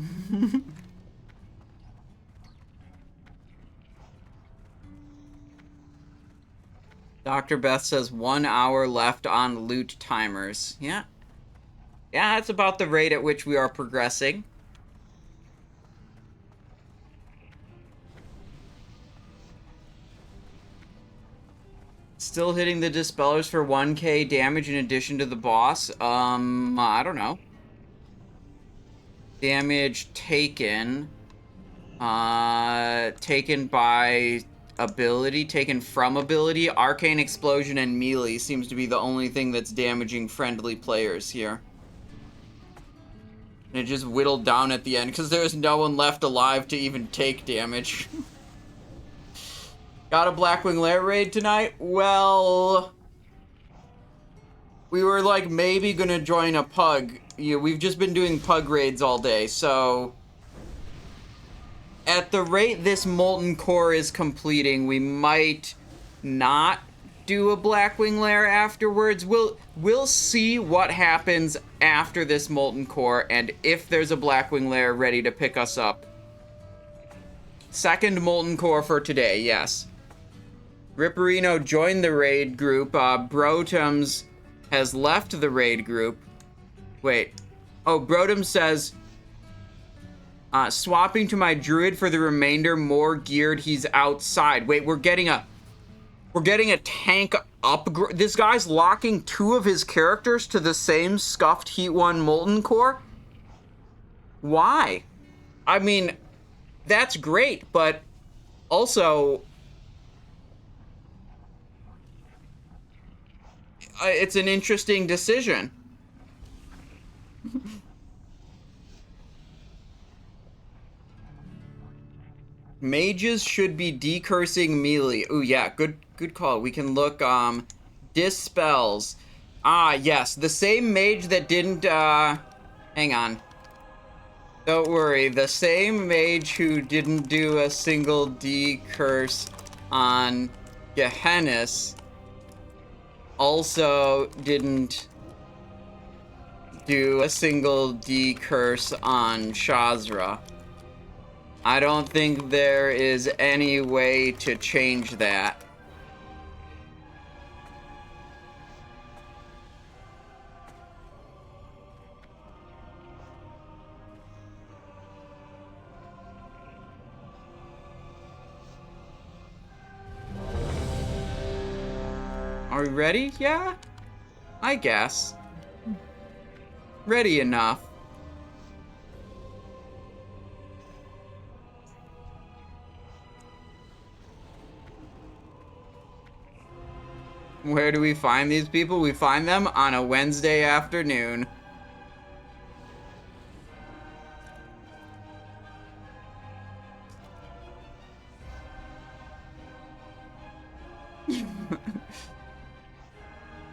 Dr. Beth says 1 hour left on loot timers. Yeah. Yeah, that's about the rate at which we are progressing. Still hitting the Dispellers for 1k damage in addition to the boss. I don't know. Damage taken. Taken by ability, taken from ability. Arcane Explosion and melee seems to be the only thing that's damaging friendly players here. And it just whittled down at the end because there's no one left alive to even take damage. Got a Blackwing Lair raid tonight? Well, we were like maybe gonna join a pug. Yeah, we've just been doing pug raids all day, so at the rate this Molten Core is completing, we might not do a Blackwing Lair afterwards. We'll see what happens after this Molten Core and if there's a Blackwing Lair ready to pick us up. Second Molten Core for today, yes. Ripperino joined the raid group. Brotums has left the raid group. Wait. Oh, Brotum says, swapping to my druid for the remainder, more geared, he's outside. Wait, we're getting a tank upgrade. This guy's locking 2 of his characters to the same scuffed Heat 1 Molten Core? Why? I mean, that's great, but also it's an interesting decision. Mages should be decursing melee. Ooh, yeah, good call. We can look, dispels. Ah, yes, the same mage that didn't, hang on. Don't worry, the same mage who didn't do a single decurse on Gehennas also didn't do a single decurse on Shazzrah. I don't think there is any way to change that. Are we ready? Yeah? I guess. Ready enough. Where do we find these people? We find them on a Wednesday afternoon.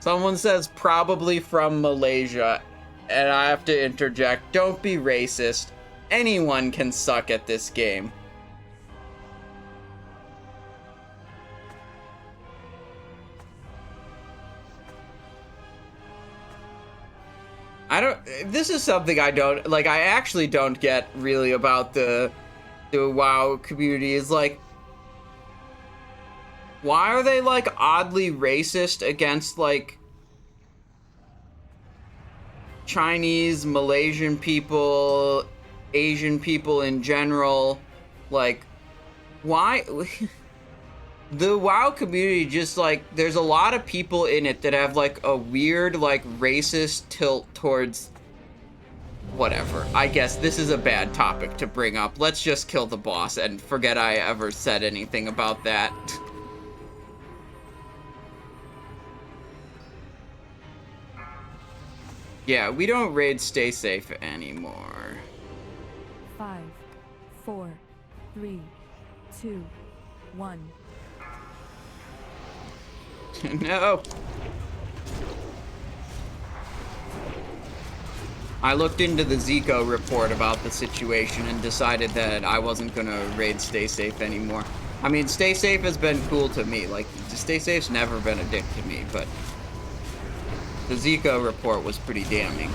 Someone says probably from Malaysia, and I have to interject, don't be racist. Anyone can suck at this game. This is something I don't, like, I actually don't get really about the WoW community is like, why are they, like, oddly racist against, like, Chinese, Malaysian people, Asian people in general? Like, why? The WoW community just, like, there's a lot of people in it that have, like, a weird, like, racist tilt towards whatever. I guess this is a bad topic to bring up. Let's just kill the boss and forget I ever said anything about that. Yeah, we don't raid Stay Safe anymore. 5, 4, 3, 2, 1. No. I looked into the Zico report about the situation and decided that I wasn't gonna raid Stay Safe anymore. I mean, Stay Safe has been cool to me. Like, Stay Safe's never been a dick to me, but the Zico report was pretty damning.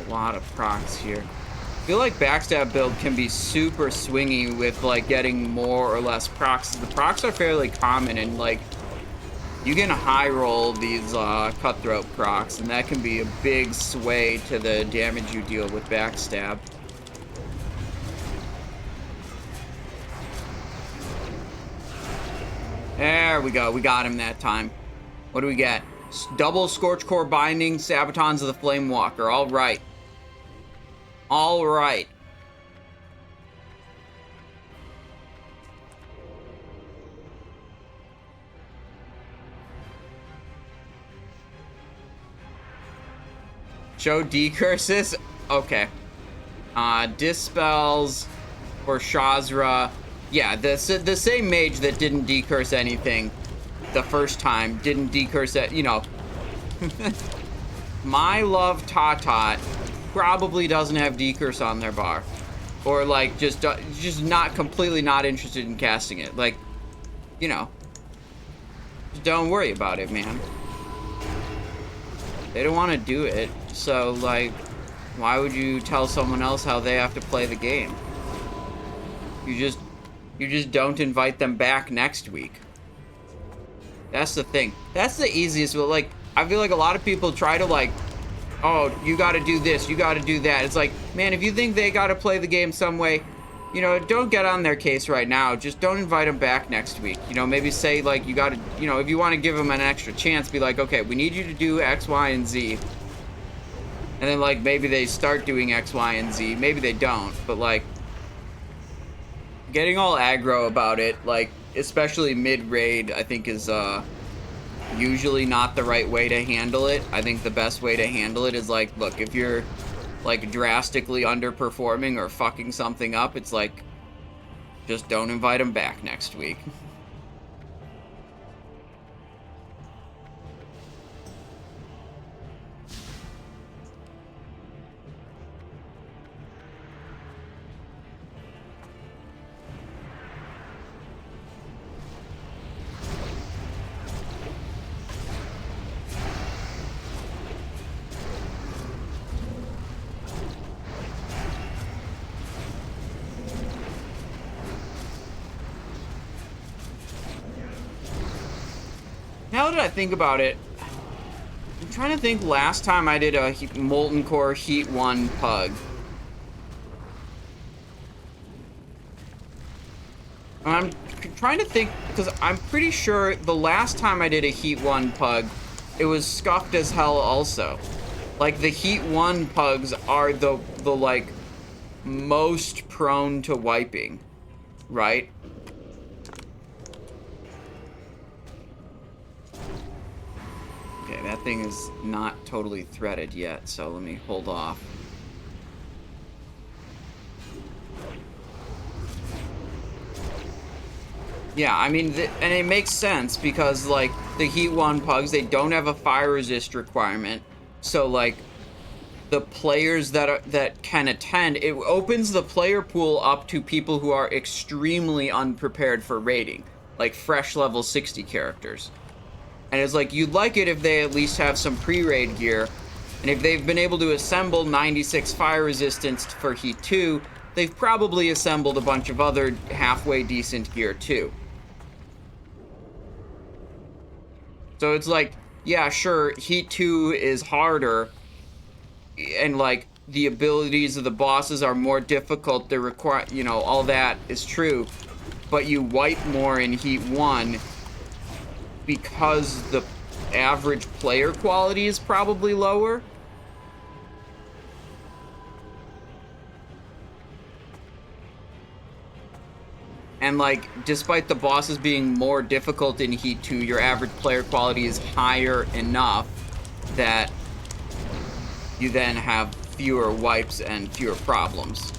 A lot of procs here. I feel like backstab build can be super swingy with like getting more or less procs. The procs are fairly common and like you can high roll these cutthroat procs and that can be a big sway to the damage you deal with backstab. There we go. We got him that time. What do we get? Double Scorch Core Binding, Sabatons of the Flame Walker. All right. All right. Show decurses? Okay. Dispels for Shazzrah. Yeah, the same mage that didn't decurse anything the first time didn't decurse it, you know. My love Tatat probably doesn't have decurse on their bar, or like just not completely not interested in casting it. Like, you know, just don't worry about it, man. They don't want to do it, so like, why would you tell someone else how they have to play the game? You just don't invite them back next week. That's the thing. That's the easiest, but like, I feel like a lot of people try to like, oh, you gotta do this, you gotta do that. It's like, man, if you think they gotta play the game some way, you know, don't get on their case right now. Just don't invite them back next week. You know, maybe say like, you gotta, you know, if you want to give them an extra chance, be like, okay, we need you to do X, Y, and Z. And then like, maybe they start doing X, Y, and Z. Maybe they don't, but like, getting all aggro about it, like, especially mid-raid, I think is, usually not the right way to handle it. I think the best way to handle it is like, look, if you're like drastically underperforming or fucking something up, it's like, just don't invite them back next week. now that I think about it, I'm trying to think last time I did a Molten Core Heat 1 pug. I'm trying to think, because I'm pretty sure the last time I did a Heat 1 pug, it was scuffed as hell also. Like, the Heat 1 pugs are the like, most prone to wiping, right? Okay, that thing is not totally threaded yet, so let me hold off. Yeah, I mean, and it makes sense because, like, the Heat 1 pugs, they don't have a fire resist requirement. So, like, the players that can attend, it opens the player pool up to people who are extremely unprepared for raiding, like fresh level 60 characters. And it's like, you'd like it if they at least have some pre-raid gear, and if they've been able to assemble 96 fire resistance for Heat 2, they've probably assembled a bunch of other halfway decent gear too. So it's like, yeah, sure, Heat 2 is harder, and, like, the abilities of the bosses are more difficult, they require, you know, all that is true, but you wipe more in Heat 1 because the average player quality is probably lower. And, like, despite the bosses being more difficult in Heat 2, your average player quality is higher enough that you then have fewer wipes and fewer problems.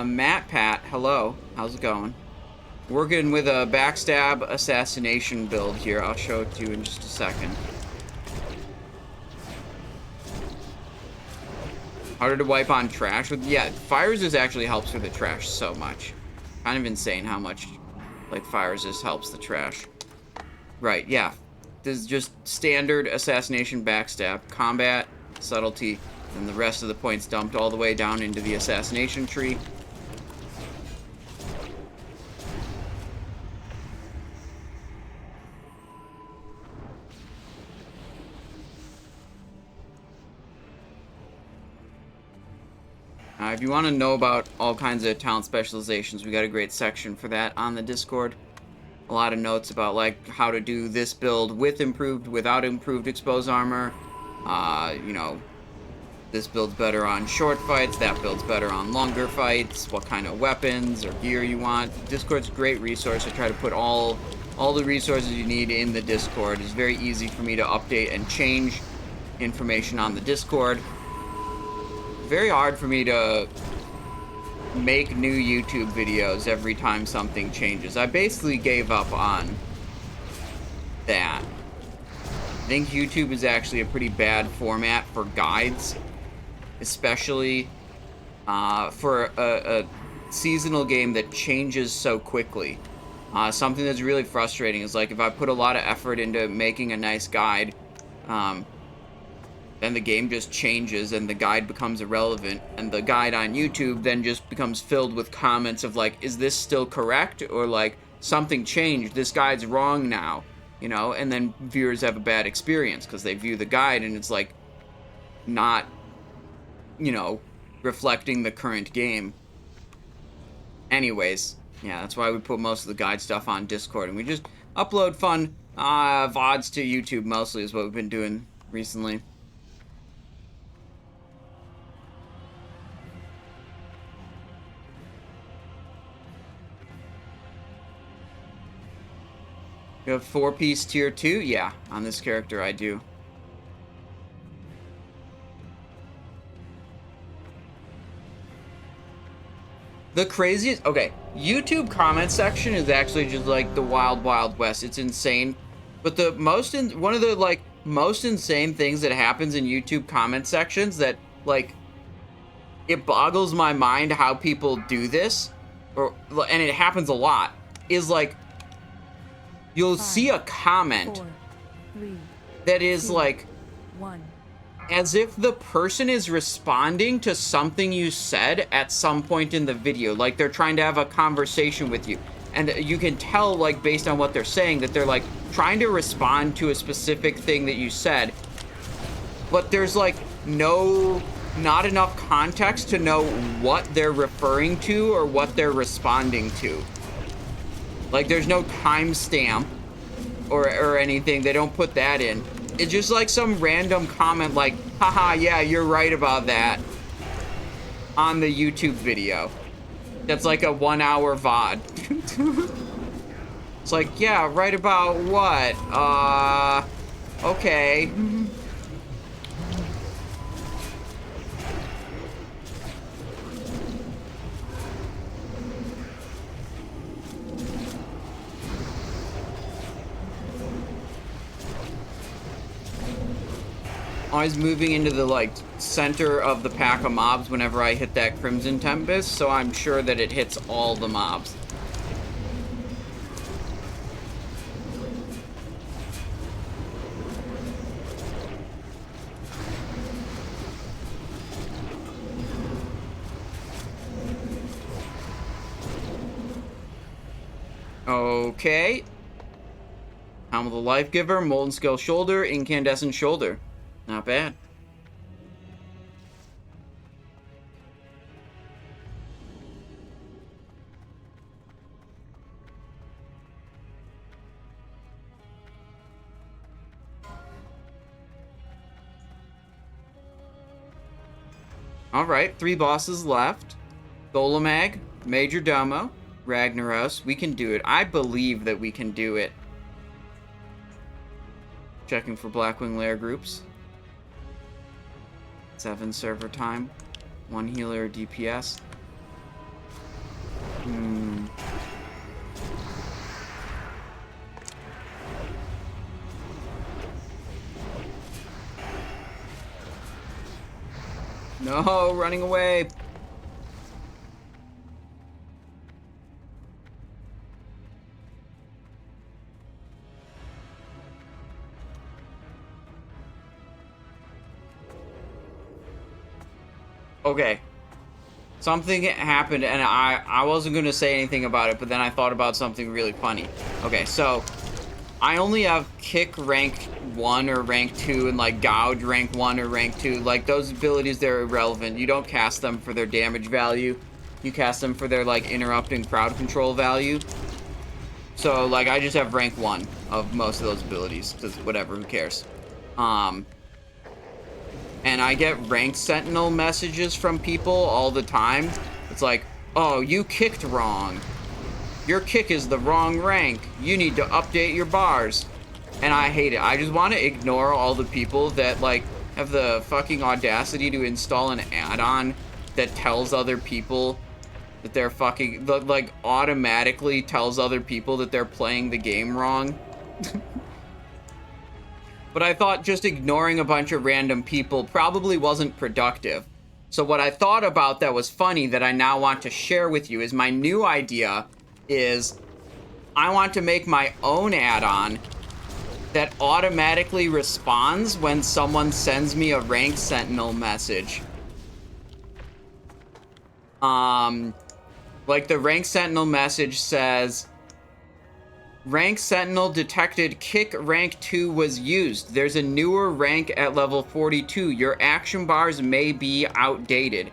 Matt Pat, hello. How's it going? Working with a backstab assassination build here. I'll show it to you in just a second. Harder to wipe on trash with, yeah, fire resist actually helps with the trash so much. Kind of insane how much, like, fire resist helps the trash. Right, yeah. This is just standard assassination backstab, combat, subtlety, and the rest of the points dumped all the way down into the assassination tree. If you want to know about all kinds of talent specializations, we got a great section for that on the Discord. A lot of notes about, like, how to do this build with improved, without improved exposed armor. You know, this build's better on short fights, that build's better on longer fights, what kind of weapons or gear you want. Discord's a great resource. I try to put all the resources you need in the Discord. It's very easy for me to update and change information on the Discord. Very hard for me to make new YouTube videos every time something changes. I basically gave up on that. I think YouTube is actually a pretty bad format for guides, especially for a seasonal game that changes so quickly. Something that's really frustrating is, like, if I put a lot of effort into making a nice guide, then the game just changes and the guide becomes irrelevant, and the guide on YouTube then just becomes filled with comments of, like, is this still correct? Or, like, something changed, this guide's wrong now, you know? And then viewers have a bad experience because they view the guide and it's, like, not, you know, reflecting the current game. Anyways, yeah, that's why we put most of the guide stuff on Discord, and we just upload fun VODs to YouTube mostly is what we've been doing recently. You have 4-piece tier 2? Yeah, on this character I do. The craziest... Okay, YouTube comment section is actually just like the wild, wild west. It's insane. But the most... one of the, like, most insane things that happens in YouTube comment sections that, like, it boggles my mind how people do this, and it happens a lot, is, like, you'll see a comment 4, 3, that is 2, like 1. as if the person is responding to something you said at some point in the video. Like they're trying to have a conversation with you. And you can tell, like, based on what they're saying, that they're, like, trying to respond to a specific thing that you said. But there's, like, not enough context to know what they're referring to or what they're responding to. Like, there's no timestamp or anything. They don't put that in. It's just, like, some random comment like, haha, yeah, you're right about that, on the YouTube video. That's like a 1 hour VOD. It's like, yeah, right about what? Okay. Always moving into the, like, center of the pack of mobs whenever I hit that Crimson Tempest, so I'm sure that it hits all the mobs. Okay. Helm of the Life Giver, Molten Skull Shoulder, Incandescent Shoulder. Not bad. Alright, 3 bosses left. Golemagg, Majordomo, Ragnaros. We can do it. I believe that we can do it. Checking for Blackwing Lair groups. 7 server time. 1 healer DPS. No, running away. Okay. Something happened, and I wasn't going to say anything about it, but then I thought about something really funny. Okay, so I only have Kick rank 1 or rank 2 and, like, Gouge rank 1 or rank 2. Like, those abilities, they're irrelevant. You don't cast them for their damage value. You cast them for their, like, interrupt and crowd control value. So, like, I just have rank 1 of most of those abilities. Just whatever, who cares? And I get ranked Sentinel messages from people all the time. It's like, oh, you kicked wrong. Your kick is the wrong rank. You need to update your bars. And I hate it. I just want to ignore all the people that, like, have the fucking audacity to install an add-on that tells other people that they're fucking, like, automatically tells other people that they're playing the game wrong. But I thought just ignoring a bunch of random people probably wasn't productive. So what I thought about that was funny that I now want to share with you is my new idea is I want to make my own add-on that automatically responds when someone sends me a ranked Sentinel message. Like the ranked Sentinel message says, Rank Sentinel detected kick rank 2 was used. There's a newer rank at level 42. Your action bars may be outdated.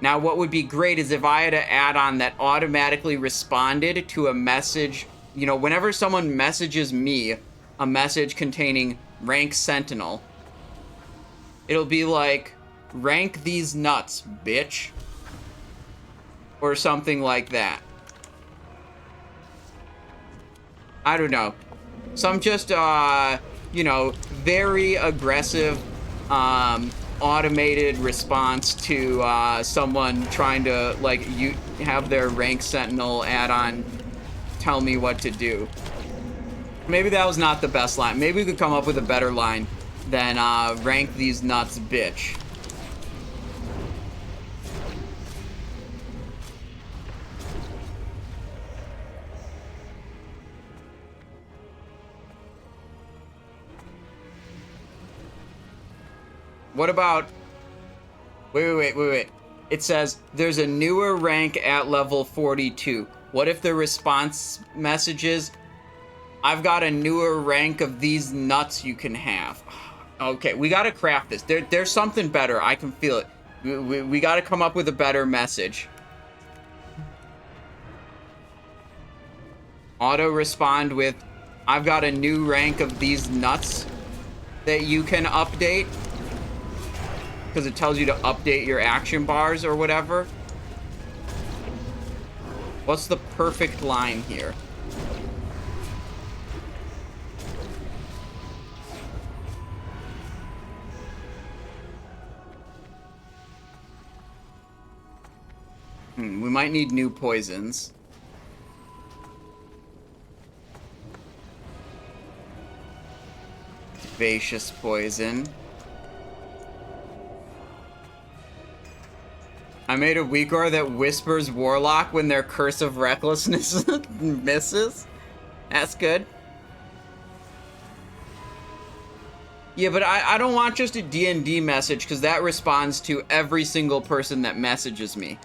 Now, what would be great is if I had an add-on that automatically responded to a message. You know, whenever someone messages me a message containing rank Sentinel, it'll be like, rank these nuts, bitch. Or something like that. I don't know. Some just, you know, very aggressive, automated response to, someone trying to, like, have their rank Sentinel add-on tell me what to do. Maybe that was not the best line. Maybe we could come up with a better line than, rank these nuts, bitch. What about... Wait. It says, there's a newer rank at level 42. What if the response message is, I've got a newer rank of these nuts you can have? Okay, we gotta craft this. There's something better. I can feel it. We gotta come up with a better message. Auto respond with, I've got a new rank of these nuts that you can update. Because it tells you to update your action bars or whatever. What's the perfect line here? We might need new poisons. Vacious poison. I made a Weakor that whispers Warlock when their Curse of Recklessness misses. That's good. Yeah, but I don't want just a D&D message, because that responds to every single person that messages me.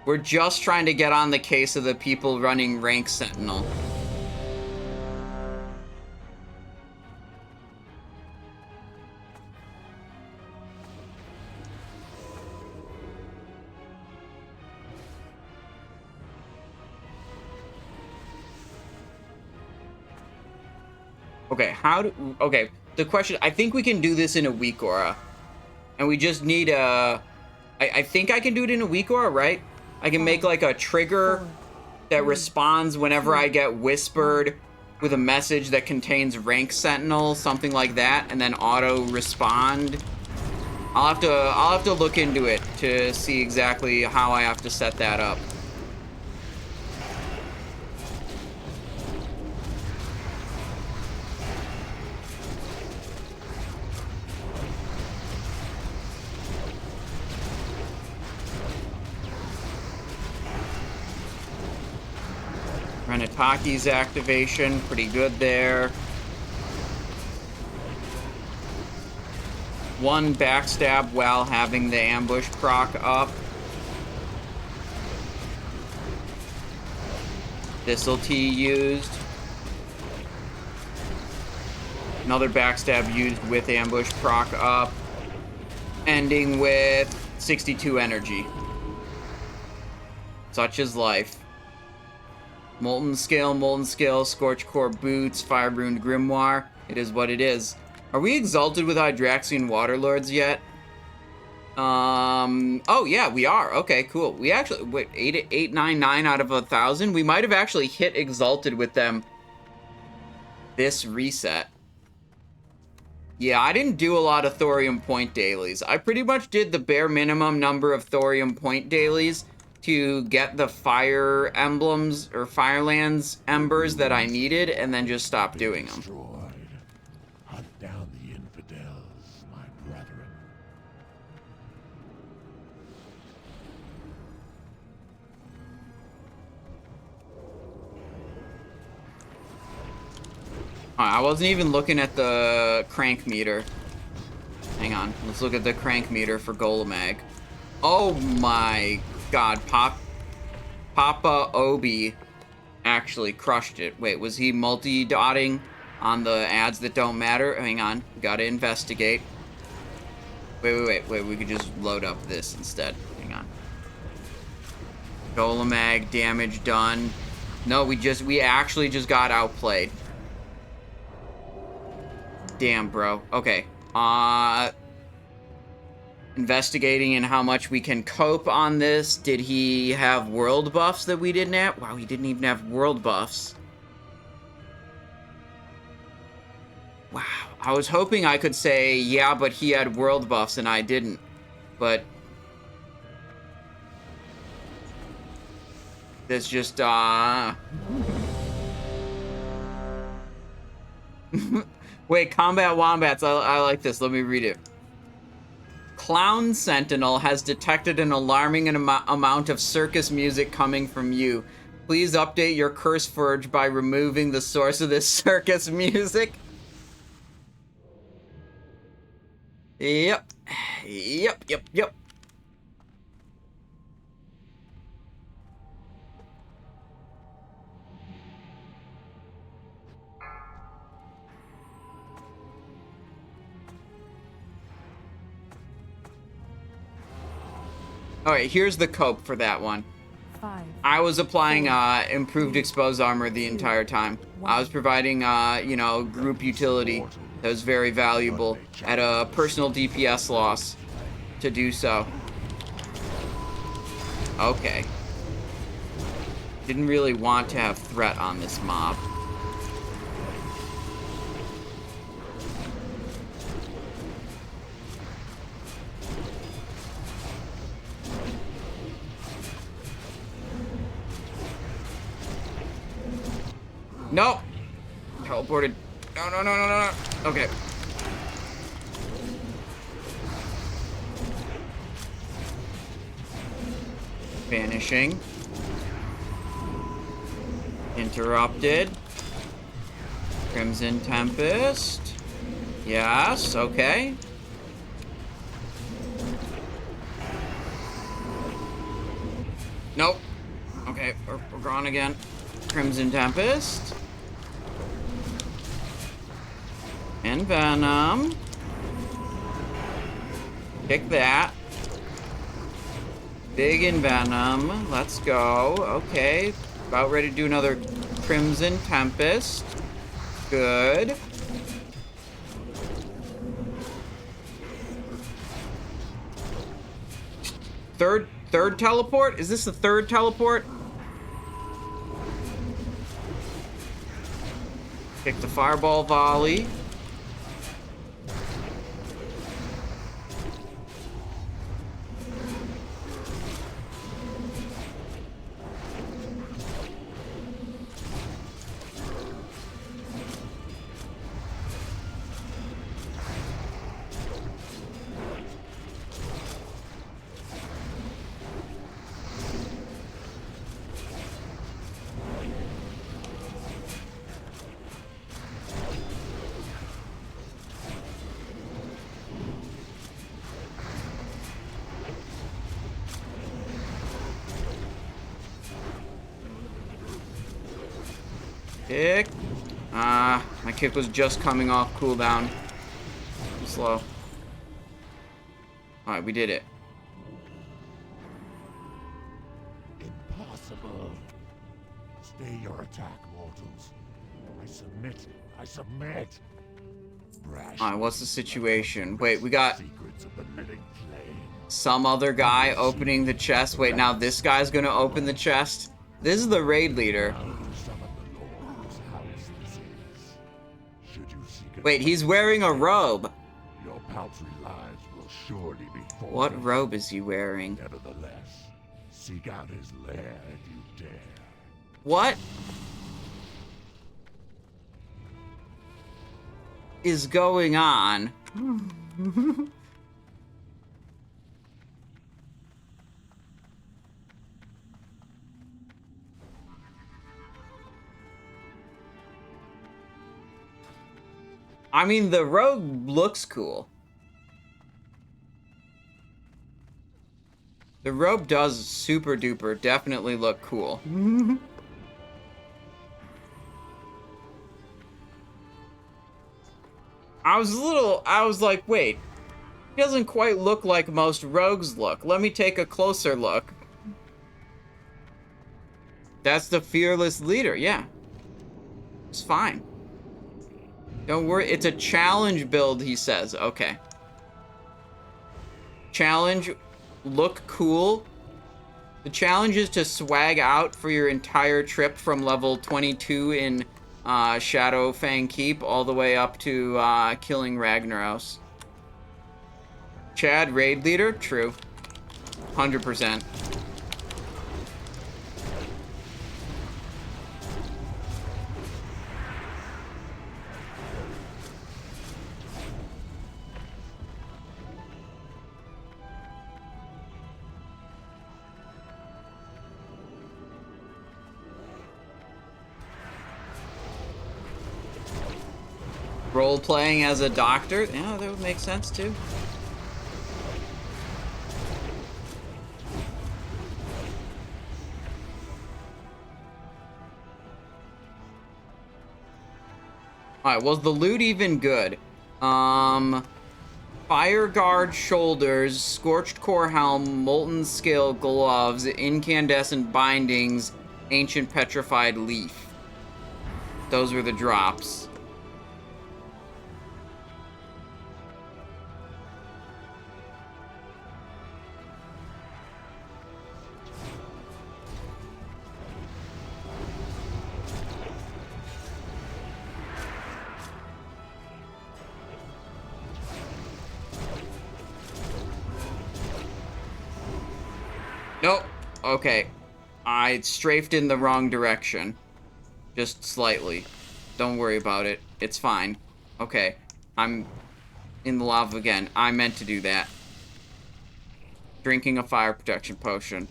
We're just trying to get on the case of the people running Rank Sentinel. Okay, okay, the question, I think we can do this in a Weakor. And we just need a... I think I can do it in a Weakor, right? I can make like a trigger that responds whenever I get whispered with a message that contains Rank Sentinel, something like that, and then auto respond. I'll have to look into it to see exactly how I have to set that up. Renataki's activation, pretty good there. One backstab while having the ambush proc up. This'll-T used. Another backstab used with ambush proc up. Ending with 62 energy. Such is life. Molten Scale, Scorch Core Boots, Fire Ruined Grimoire. It is what it is. Are we exalted with Hydraxian Waterlords yet? Oh yeah, we are. Okay, cool. We actually, wait, 899 out of 1,000? We might have actually hit exalted with them this reset. Yeah, I didn't do a lot of thorium point dailies. I pretty much did the bare minimum number of thorium point dailies to get the fire emblems or Firelands embers that I needed, and then just stopped doing them. Hunt down the infidels, my brethren. I wasn't even looking at the crank meter. Hang on, let's look at the crank meter for Golemagg. Oh my God, Papa Obi actually crushed it. Wait, was he multi-dotting on the ads that don't matter? Hang on, gotta investigate. Wait, we could just load up this instead. Hang on. Golemagg, damage done. No, we actually just got outplayed. Damn, bro. Okay. Investigating and how much we can cope on this. Did he have world buffs that we didn't have? Wow, he didn't even have world buffs. Wow. I was hoping I could say, yeah, but he had world buffs and I didn't. But there's just, Wait, Combat Wombats. I like this. Let me read it. Clown Sentinel has detected an alarming amount of circus music coming from you. Please update your Curse Forge by removing the source of this circus music. Yep. Yep. Alright, here's the cope for that one. 5, I was applying 4, improved exposed armor the entire time. I was providing, you know, group utility that was very valuable at a personal DPS loss to do so. Okay. Didn't really want to have threat on this mob. Nope. Teleported. No. Okay. Vanishing. Interrupted. Crimson Tempest. Yes, okay. Nope. Okay, we're gone again. Crimson Tempest. Envenom. Kick that. Big Envenom. Let's go. Okay. About ready to do another Crimson Tempest. Good. Third teleport? Is this the third teleport? Kick the fireball volley. Kick. My kick was just coming off cooldown. Slow. Alright, we did it. Impossible. Stay your attack, mortals. I submit. Brash. Alright, what's the situation? Wait, we got Secrets of the living flame. some other guy opening the chest. Wait, now this guy's gonna open the chest? This is the raid leader. Summon the Lord whose house this is. Should you seek it, Wait, he's wearing a robe. your paltry lives will surely be forfeit. What robe is he wearing? Nevertheless, seek out his lair if you dare. What is going on? I mean, the robe looks cool. The robe does super duper definitely look cool. I was like, wait, he doesn't quite look like most rogues look. Let me take a closer look. That's the fearless leader, yeah. It's fine. Don't worry, it's a challenge build, he says. Okay. Challenge, look cool. The challenge is to swag out for your entire trip from level 22 in Shadowfang Keep all the way up to killing Ragnaros. Chad, raid leader? True. 100%. Role-playing as a doctor? Yeah, that would make sense too. Alright, was the loot even good? Fire Guard shoulders, Scorched Core helm, Molten Skill gloves, Incandescent bindings, Ancient Petrified leaf. Those were the drops. Nope. Okay. I strafed in the wrong direction. Just slightly. Don't worry about it. It's fine. Okay. I'm in the lava again. I meant to do that. Drinking a fire protection potion.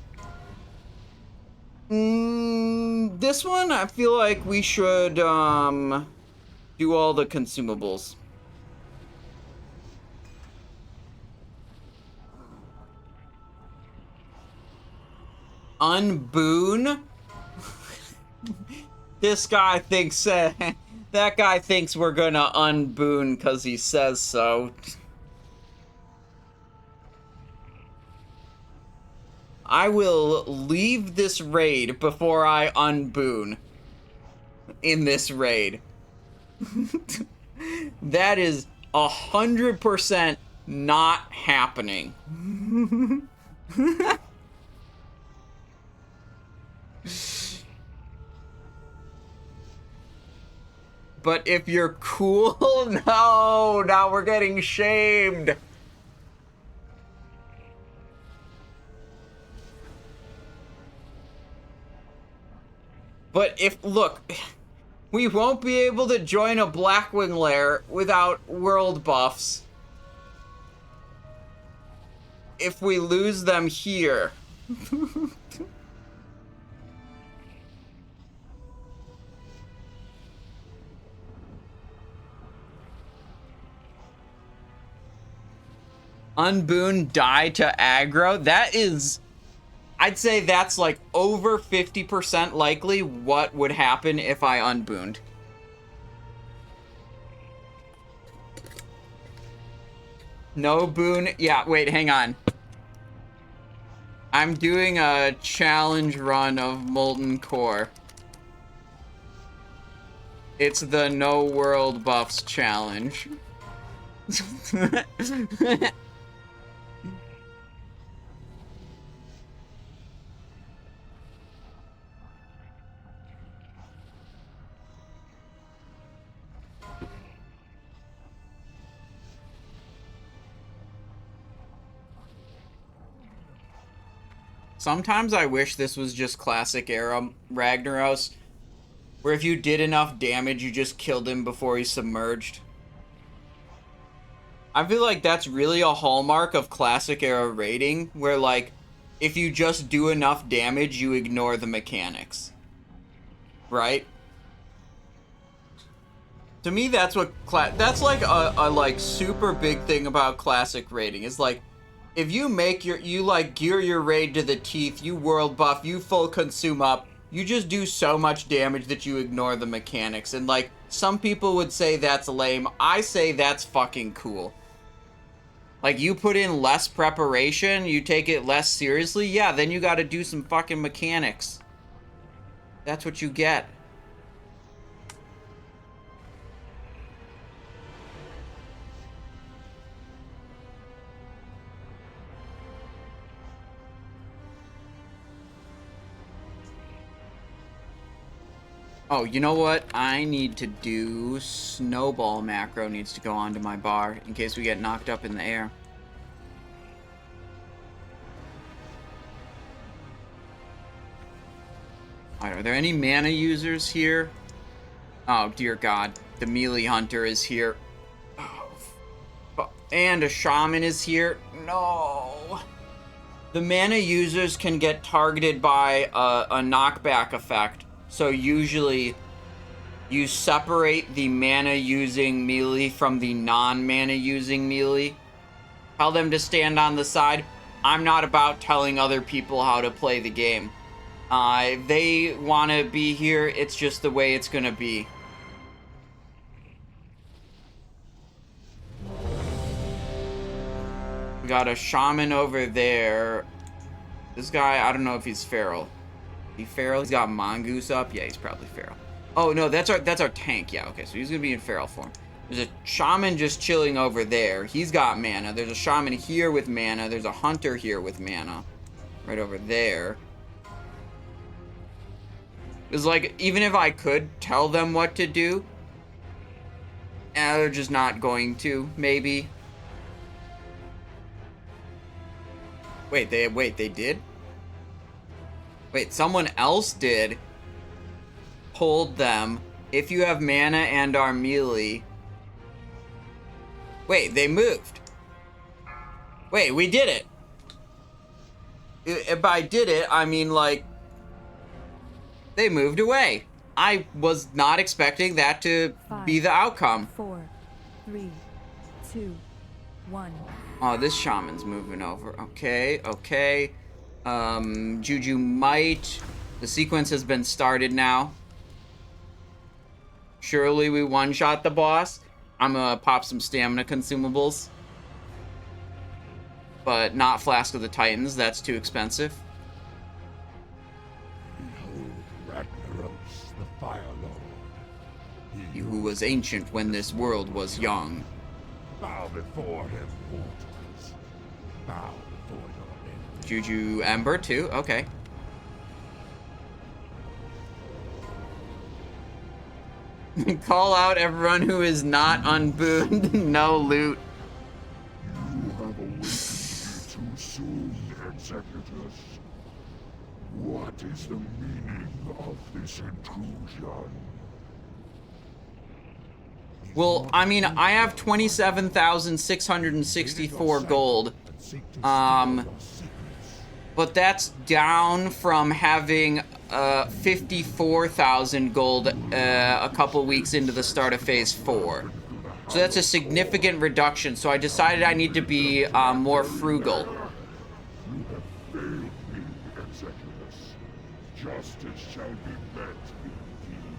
This one, I feel like we should, do all the consumables. Unboon? This guy thinks, that guy thinks we're gonna unboon because he says so. I will leave this raid before I unboon in this raid. That is 100% not happening. But if you're cool, no, now we're getting shamed. But if, look, we won't be able to join a Blackwing lair without world buffs if we lose them here. Unboon, die to aggro. That is, I'd say that's like over 50% likely what would happen if I unbooned. No boon. Yeah, wait, hang on. I'm doing a challenge run of Molten Core. It's the no world buffs challenge. Sometimes I wish this was just classic era Ragnaros, where if you did enough damage, you just killed him before he submerged. I feel like that's really a hallmark of classic era raiding, where like, if you just do enough damage, you ignore the mechanics. Right? To me, that's what that's like a like super big thing about classic raiding. Is like, if you make you like gear your raid to the teeth, you world buff, you full consume up, you just do so much damage that you ignore the mechanics. And like, some people would say that's lame. I say that's fucking cool. Like, you put in less preparation, you take it less seriously, yeah, then you gotta do some fucking mechanics. That's what you get. Oh, you know what? I need to do snowball macro needs to go onto my bar in case we get knocked up in the air. Alright, are there any mana users here? Oh, dear God. The melee hunter is here. Oh, and a shaman is here. No. The mana users can get targeted by a knockback effect. So usually, you separate the mana-using melee from the non-mana-using melee. Tell them to stand on the side. I'm not about telling other people how to play the game. If they want to be here, it's just the way it's going to be. We got a shaman over there. This guy, I don't know if he's feral. He feral? He's got mongoose up? Yeah, he's probably feral. Oh no, that's our tank. Yeah, okay, so he's gonna be in feral form. There's a shaman just chilling over there. He's got mana. There's a shaman here with mana. There's a hunter here with mana. Right over there. It's like, even if I could tell them what to do, they're just not going to, maybe. Wait, they did? Wait, someone else did. Hold them. If you have mana and are melee. Wait, they moved. Wait, we did it. If I did it, I mean, like, they moved away. I was not expecting that to be the outcome. 4, 3, 2, 1. Oh, this shaman's moving over. Okay, okay. Juju might. The sequence has been started now. Surely we one-shot the boss. I'm gonna pop some stamina consumables. But not Flask of the Titans, that's too expensive. Behold Ragnaros, the Fire Lord. He who was ancient when this world was young. Bow before him, mortals. Bow before your enemy. Juju Ember too, okay. Call out everyone who is not unbooned. No loot. You have awakened too soon, Executus. What is the meaning of this intrusion? Well, I mean, I have 27,664 gold. But that's down from having 54,000 gold a couple weeks into the start of Phase 4. So that's a significant reduction, so I decided I need to be more frugal. You have failed me, Executus. Justice shall be met indeed.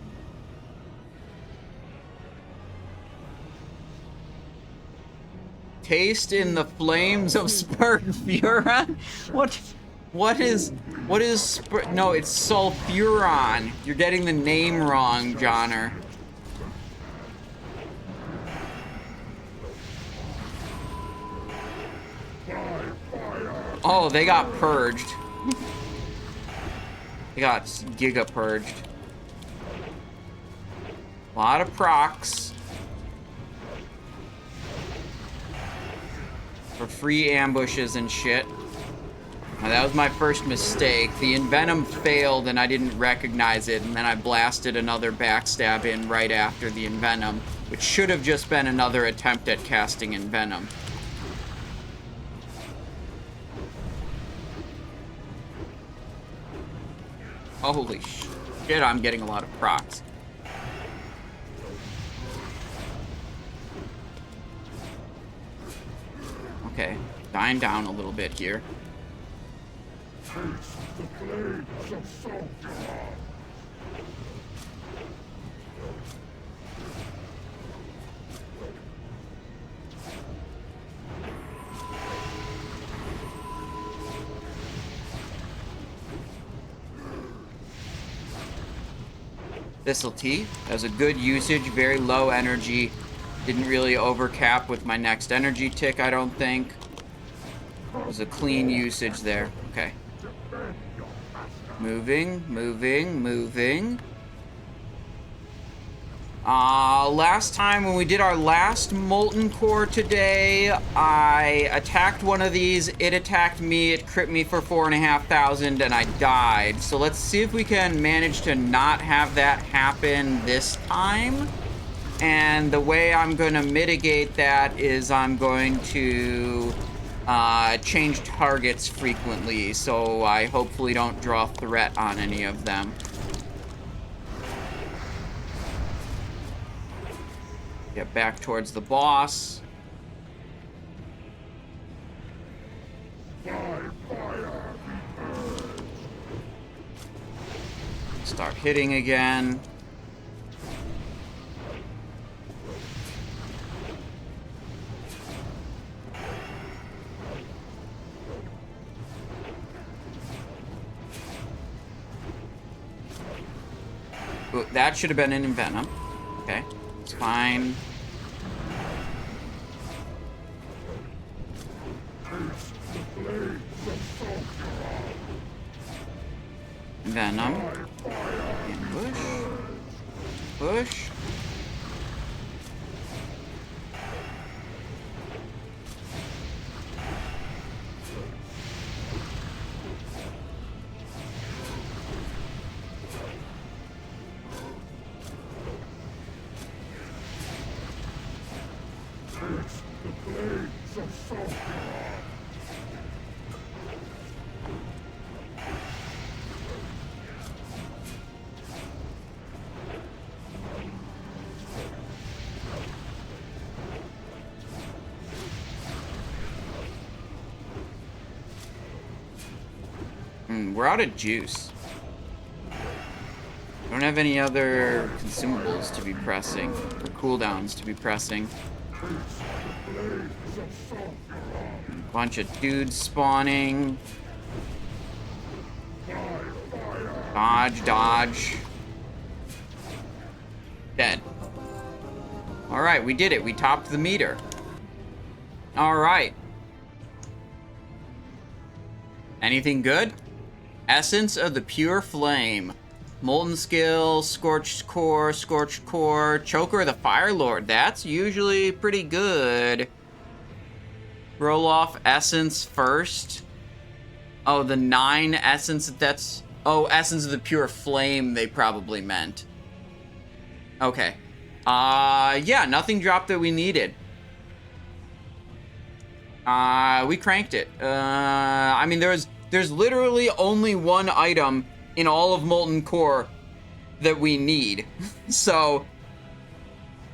Taste in the flames of Sulfuron? What is no, it's Sulfuron. You're getting the name wrong, Johnner. Oh, they got purged. They got giga purged. A lot of procs. For free ambushes and shit. Now, that was my first mistake. The Envenom failed and I didn't recognize it, and then I blasted another backstab in right after the Envenom, which should have just been another attempt at casting Envenom. Holy shit, I'm getting a lot of procs. Okay, dying down a little bit here. Taste the flames of Sulfuron. Thistle Tea. That was a good usage, very low energy. Didn't really overcap with my next energy tick, I don't think. It was a clean usage there. Okay. Moving, moving, moving. Last time when we did our last Molten Core today, I attacked one of these, it attacked me, it crit me for 4,500, and I died. So let's see if we can manage to not have that happen this time. And the way I'm going to mitigate that is I'm going to change targets frequently, so I hopefully don't draw threat on any of them. Get back towards the boss. Start hitting again. Ooh, that should have been an Envenom. Okay, it's fine. Venom. Ambush. Push. We're out of juice. Don't have any other consumables to be pressing, or cooldowns to be pressing. Bunch of dudes spawning. Dodge, dodge. Dead. Alright, we did it. We topped the meter. Alright. Anything good? Essence of the Pure Flame. Molten Skill, Scorched Core, Choker of the Fire Lord. That's usually pretty good. Roll off Essence first. Oh, the 9 Essence, that's... Oh, Essence of the Pure Flame they probably meant. Okay. Yeah, nothing dropped that we needed. We cranked it. I mean, there's literally only one item in all of Molten Core that we need. So,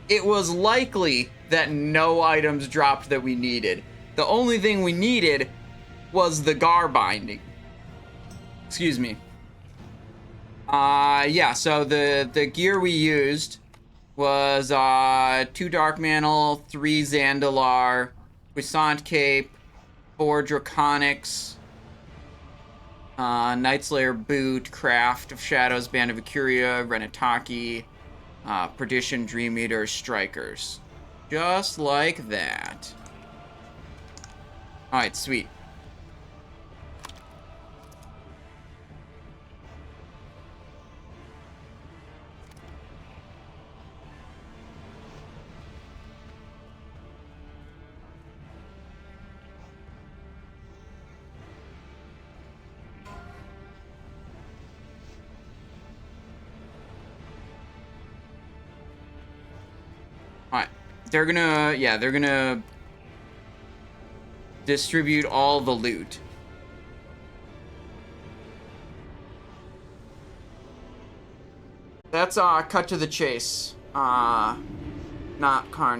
it was likely that no items dropped that we needed. The only thing we needed was the Garr binding. Excuse me. Yeah, so the gear we used was 2 Dark Mantle, 3 Zandalar, Puissant Cape, 4 Draconics, Nightslayer Boot, Craft of Shadows, Band of Ikuria, Renataki, Perdition, Dream Eater, Strikers. Just like that. Alright, sweet. Alright, they're gonna distribute all the loot. That's cut to the chase. Not Carnage.